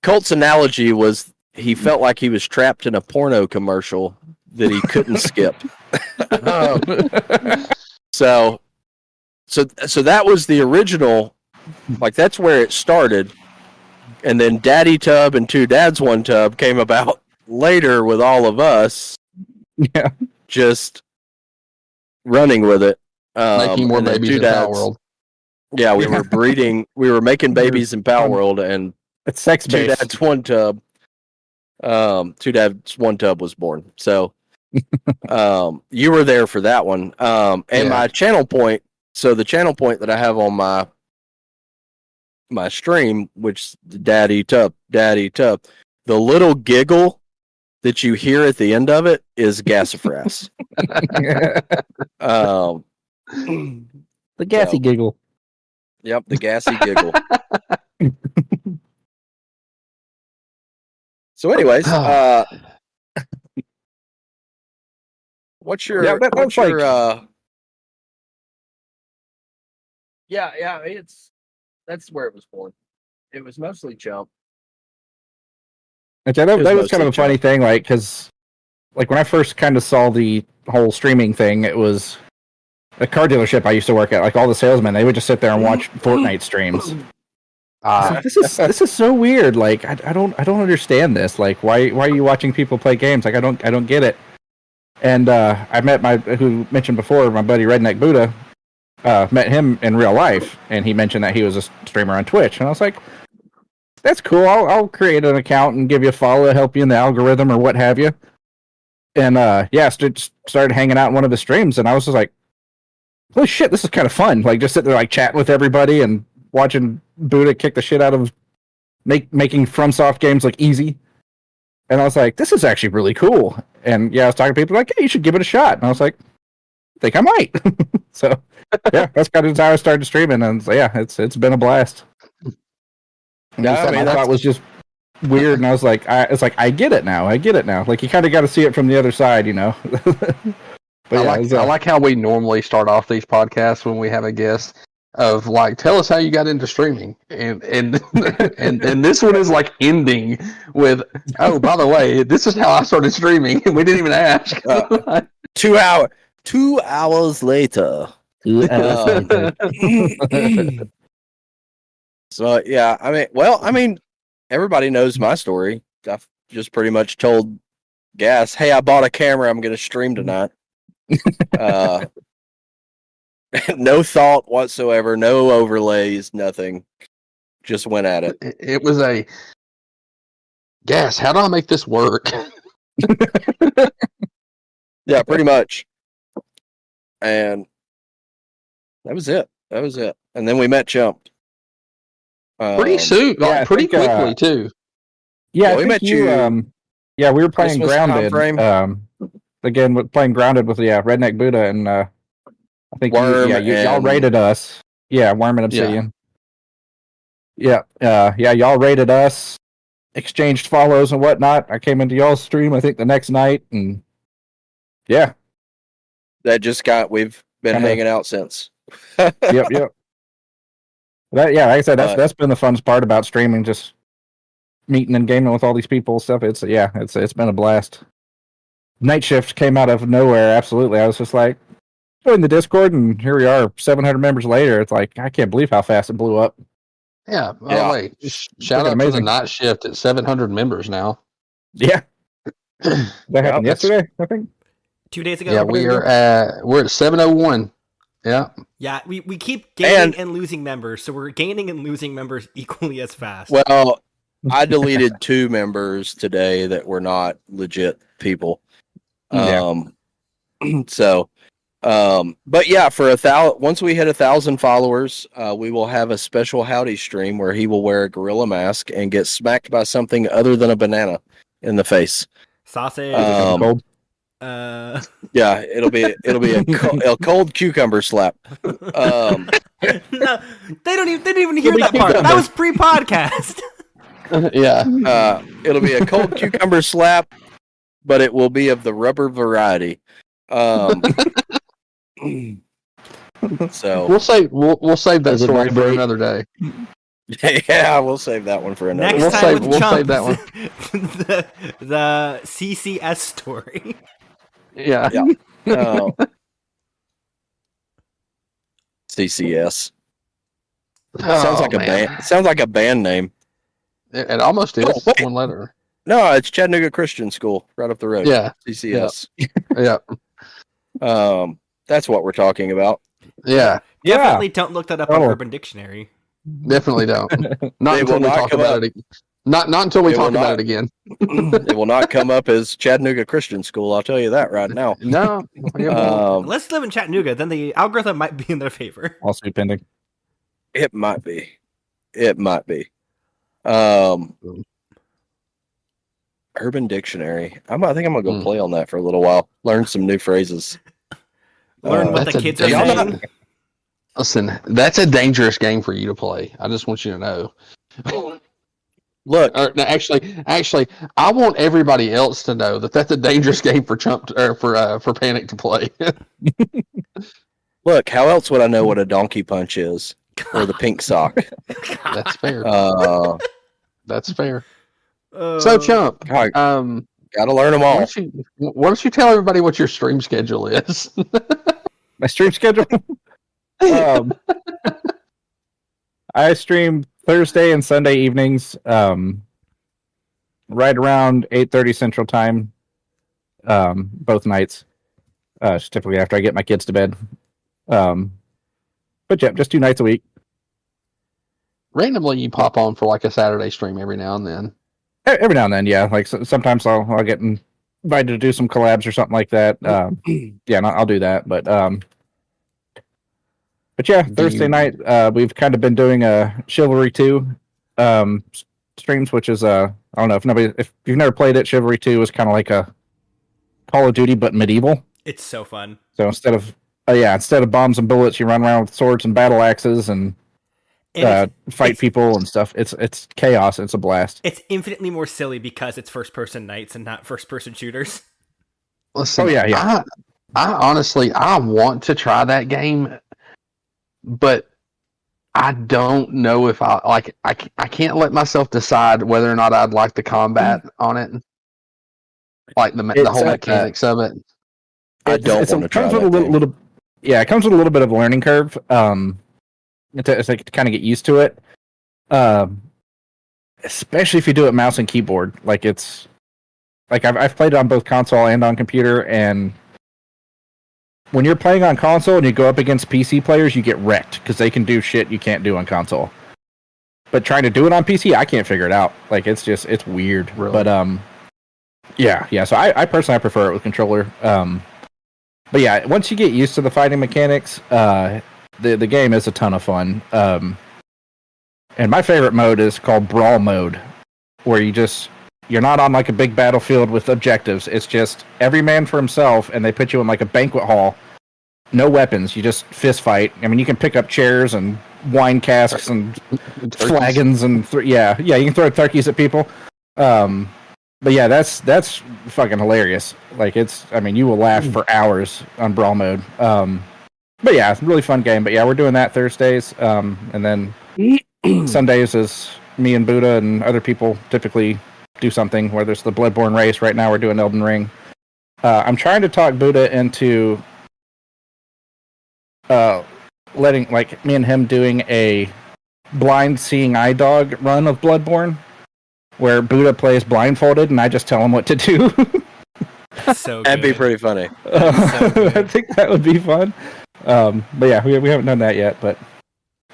Colt's analogy was he felt like he was trapped in a porno commercial that he couldn't skip. So that was the original. Like that's where it started, and then Daddy Tub and Two Dads One Tub came about later with all of us. Yeah, just running with it, Making more babies in Power World. Yeah, we were breeding. We were making babies in Power World, and it's sex Two based. Dads One Tub. Two Dads One Tub was born. So, you were there for that one. And my channel point. So the channel point that I have on my stream, which Daddy Tub, the little giggle that you hear at the end of it is Gasafras. The gassy giggle. Yep, the gassy giggle. So, anyways, what's your? Yeah, what's your? That's where it was born. It was mostly Chump. That was kind of a funny thing, like because, like when I first kind of saw the whole streaming thing, it was a car dealership I used to work at. Like all the salesmen, they would just sit there and watch Fortnite streams. This is so weird. Like I don't understand this. Like why are you watching people play games? Like I don't get it. And I met who mentioned before, my buddy Redneck Buddha. Met him in real life, and he mentioned that he was a streamer on Twitch, and I was like, "That's cool. I'll create an account and give you a follow, help you in the algorithm or what have you." And started hanging out in one of his streams, and I was just like, "Holy shit, this is kind of fun!" Like just sitting there, like chatting with everybody and watching Buddha kick the shit out of making FromSoft games like easy. And I was like, "This is actually really cool." And I was talking to people like, "Hey, you should give it a shot." And I was like, "I think I might." So. Yeah, that's kind of how I started streaming, and it's been a blast. Yeah, I thought it was just weird, and I was like, I get it now. Like you kind of got to see it from the other side, you know. But I like how we normally start off these podcasts when we have a guest of like, tell us how you got into streaming, and this one is like ending with, oh, by the way, this is how I started streaming, and we didn't even ask. 2 hours later. So I mean, everybody knows my story. I've just pretty much told Gas, "Hey, I bought a camera. I'm going to stream tonight." No thought whatsoever, no overlays, nothing. Just went at it. It was a Gas. How do I make this work? Yeah, pretty much. And that was it. And then we met Chump. Pretty soon, pretty quickly too. Yeah, we met you. We were playing Christmas Grounded. Again, playing Grounded with Redneck Buddha, and I think Worm y'all rated us. Yeah, Worm and Obsidian. Yeah, y'all rated us, exchanged follows and whatnot. I came into y'all's stream, I think, the next night, and we've been hanging out since. Yep. Like I said, that's been the funnest part about streaming, just meeting and gaming with all these people and stuff. It's been a blast. Night Shift came out of nowhere, absolutely. I was just like, join the Discord, and here we are, 700 members later. It's like, I can't believe how fast it blew up. Yeah, wait. Shout out to the Night Shift at 700 members now. Yeah. That happened yesterday, I think. 2 days ago. Yeah, we're at 701. Yeah. Yeah, we keep gaining and losing members, so we're gaining and losing members equally as fast. Well, I deleted 2 members today that were not legit people. So, but yeah, for once we hit 1,000 followers, we will have a special Howdy stream where he will wear a gorilla mask and get smacked by something other than a banana in the face. Sausage. Cold. Yeah, it'll be a cold cucumber slap. No, they didn't even hear that part. That was pre-podcast. Yeah. It'll be a cold cucumber slap, but it will be of the rubber variety. So we'll save that story for another day. Yeah, we'll save that one for another. We'll save that one. the CCS story. Yeah. Yeah. CCS. Sounds like a man. band. Sounds like a band name. It almost is. Oh, wait. One letter. No, it's Chattanooga Christian School, right up the road. Yeah. CCS. Yeah. That's what we're talking about. Yeah. Definitely don't look that up on Oh. Urban Dictionary. Definitely don't. Not It until will we not talk come about up. it. Not until we It talk will about not. it again. It will not come up as Chattanooga Christian School. I'll tell you that right now. No. It won't. Let's live in Chattanooga, then the algorithm might be in their favor. Lawsuit pending. It might be. It might be. Urban Dictionary. I think I'm gonna go play on that for a little while. Learn some new phrases. Learn what the That's a kids are dangerous- saying. Listen, that's a dangerous game for you to play. I just want you to know. Look, No, actually, I want everybody else to know that that's a dangerous game for for Panic to play. look. How else would I know what a donkey punch is or the pink sock? That's fair. That's fair. So, Chump, God, gotta learn them why all. don't you tell everybody what your stream schedule is? My stream schedule. I stream Thursday and Sunday evenings, right around 8:30 Central Time, both nights. Typically after I get my kids to bed. But yeah, just 2 nights a week. Randomly, you pop on for like a Saturday stream every now and then. Every now and then, yeah. Like sometimes I'll get invited to do some collabs or something like that. Yeah, I'll do that. But yeah, Thursday night we've kind of been doing a Chivalry 2 streams, which is I don't know if you've never played it. Chivalry 2 is kind of like a Call of Duty but medieval. It's so fun. So instead of bombs and bullets, you run around with swords and battle axes and fight people and stuff. It's chaos. It's a blast. It's infinitely more silly because it's first-person knights and not first-person shooters. Listen, yeah. I honestly want to try that game, but I don't know if I like. I can't let myself decide whether or not I'd like the combat on it, like the whole mechanics of it. I don't want to try comes with that a little. Yeah, it comes with a little bit of a learning curve. To kind of get used to it. Especially if you do it mouse and keyboard. Like it's like I've played it on both console and on computer, and when you're playing on console and you go up against PC players, you get wrecked because they can do shit you can't do on console. But trying to do it on PC, I can't figure it out. Like it's weird. Really? But yeah. So I personally prefer it with controller. But yeah, once you get used to the fighting mechanics, the game is a ton of fun. And my favorite mode is called Brawl Mode, where you're not on like a big battlefield with objectives. It's just every man for himself, and they put you in like a banquet hall. No weapons. You just fist fight. I mean, you can pick up chairs and wine casks and flagons and you can throw turkeys at people. But yeah, that's fucking hilarious. Like you will laugh for hours on Brawl Mode. But yeah, it's a really fun game. But yeah, we're doing that Thursdays. And then Sundays is me and Buddha and other people typically do something, whether it's the Bloodborne race. Right now we're doing Elden Ring. I'm trying to talk Buddha into letting like me and him doing a blind seeing eye dog run of Bloodborne, where Buddha plays blindfolded and I just tell him what to do. So That'd be good. pretty funny. I think that would be fun. But yeah, we haven't done that yet, but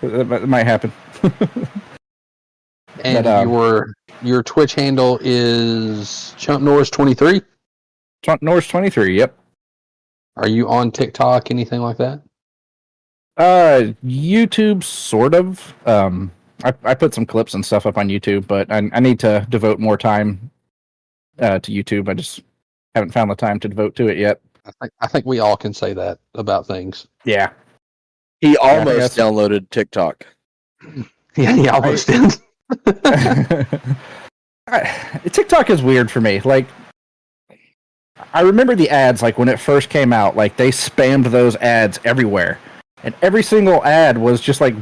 it might happen. And But, your Twitch handle is ChumpNorris23. ChumpNorris23, yep. Are you on TikTok, anything like that? YouTube, sort of. I put some clips and stuff up on YouTube, but I need to devote more time to YouTube. I just haven't found the time to devote to it yet. I think we all can say that about things. Yeah. He almost downloaded TikTok. Yeah, he almost did. TikTok is weird for me. Like, I remember the ads, like when it first came out, like they spammed those ads everywhere, and every single ad was just like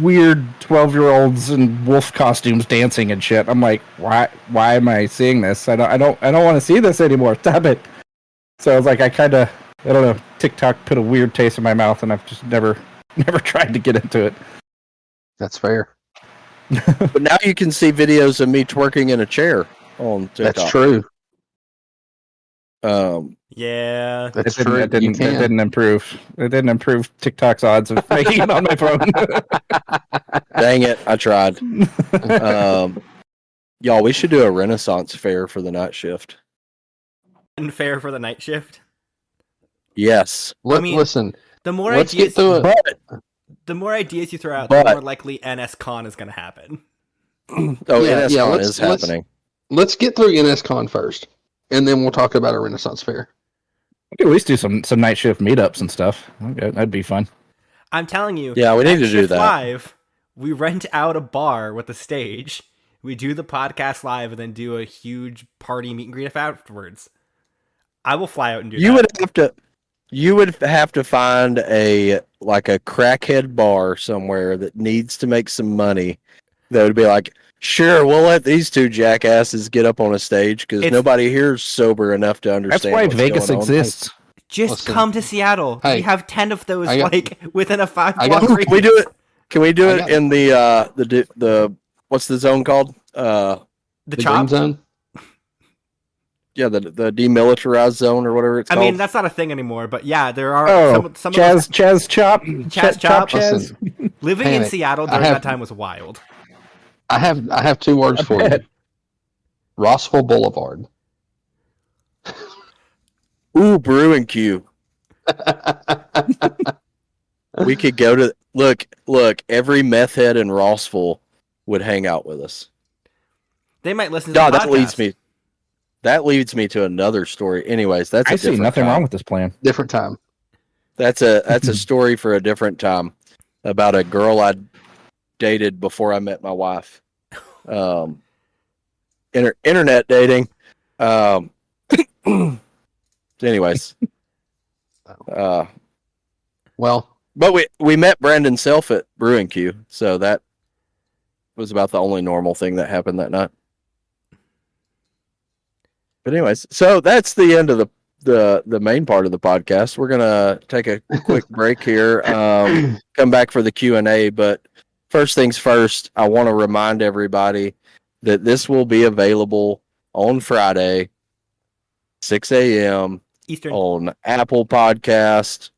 weird 12-year-olds in wolf costumes dancing and shit. I'm like, why am I seeing this? I don't want to see this anymore. Stop it. So I was like, I don't know, TikTok put a weird taste in my mouth, and I've just never tried to get into it. That's fair. But now you can see videos of me twerking in a chair on TikTok. That's true. Yeah. That's It true. didn't improve. It didn't improve TikTok's odds of making it on my phone. Dang it, I tried. Y'all, we should do a Renaissance fair for the night shift. Unfair for the night shift. Yes. Listen, The more let's ideas, get through it. the more ideas you throw out, But- the more likely NSCon is going to happen. NSCon is happening. Let's get through NSCon first, and then we'll talk about a Renaissance fair. We could at least do some night shift meetups and stuff. Okay, that'd be fun. I'm telling you. Yeah, we need at to do Shift that. Live, we rent out a bar with a stage. We do the podcast live and then do a huge party meet and greet afterwards. I will fly out and do that. You would have to find a crackhead bar somewhere that needs to make some money. That would be like, sure, we'll let these two jackasses get up on a stage because nobody here is sober enough to understand. That's why what's Vegas going on. exists. Just come to Seattle. Hey, we have 10 of those within a 5 I got- block radius. Can we do it? Can we do it in the what's the zone called? The The chop? Green Zone. Yeah, the demilitarized zone or whatever it's I called. mean, that's not a thing anymore, but yeah, there are some Chaz Chop. Chaz Chop. Listen, living in Panic. Seattle during that time was wild. I have 2 words for you. Rossville Boulevard. Ooh, Brew and Q. We could go to look. Every meth head in Rossville would hang out with us. They might listen to the podcast. That leads me to another story. Anyways, that's I see nothing wrong with this plan. Different time. That's a story for a different time about a girl I dated before I met my wife. Internet dating. Anyways, Well, but we met Brandon Self at Brewing Q, so that was about the only normal thing that happened that night. But anyways, so that's the end of the main part of the podcast. We're gonna take a quick break here, come back for the Q&A. But first things first, I want to remind everybody that this will be available on Friday, 6 a.m. Eastern. on Apple Podcast.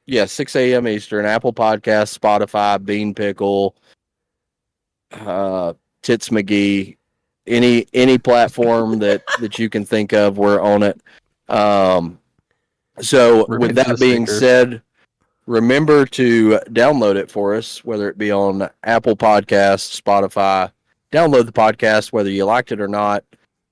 Yeah, 6 a.m. Eastern, Apple Podcast, Spotify, Bean Pickle, Tits McGee, any platform that you can think of, we're on it. So with that being said, remember to download it for us, whether it be on Apple Podcasts, Spotify. Download the podcast, whether you liked it or not.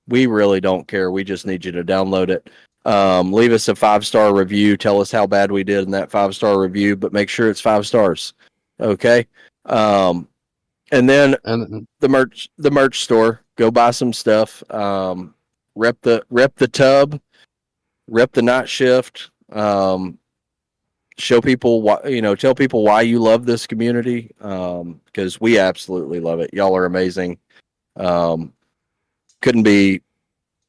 We really don't care. We just need you to download it. Leave us a 5-star review. Tell us how bad we did in that 5-star review, but make sure it's 5 stars. Okay. And then the merch store. Go buy some stuff. Rep the tub. Rep the night shift. Show people why, tell people why you love this community. Because we absolutely love it. Y'all are amazing. Couldn't be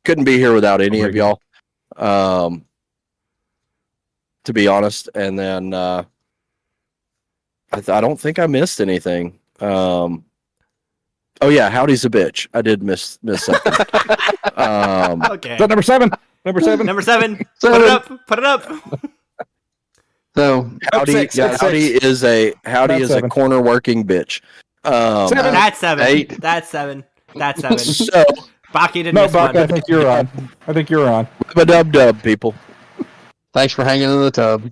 here without any of y'all. To be honest, and then I don't think I missed anything. Oh yeah, howdy's a bitch. I did miss something. Okay. Is that number 7? Number 7. Number 7. Put it up. Put it up. So howdy is a 7. corner working bitch. 7. That's 7. 8. That's 7. That's 7. So Baki didn't No, miss Buck, one. I think you're on. dub people. thanks for hanging in the tub.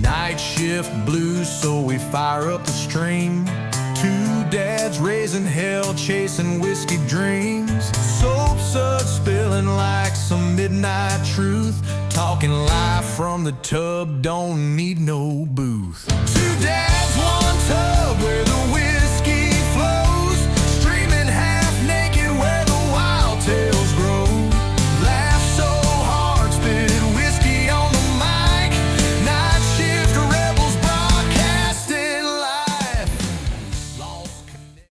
Night shift blues, so we fire up the stream. 2 dads raising hell, chasing whiskey dreams. Soap suds spilling like some midnight truth. Talking live from the tub, don't need no booth. 2 dads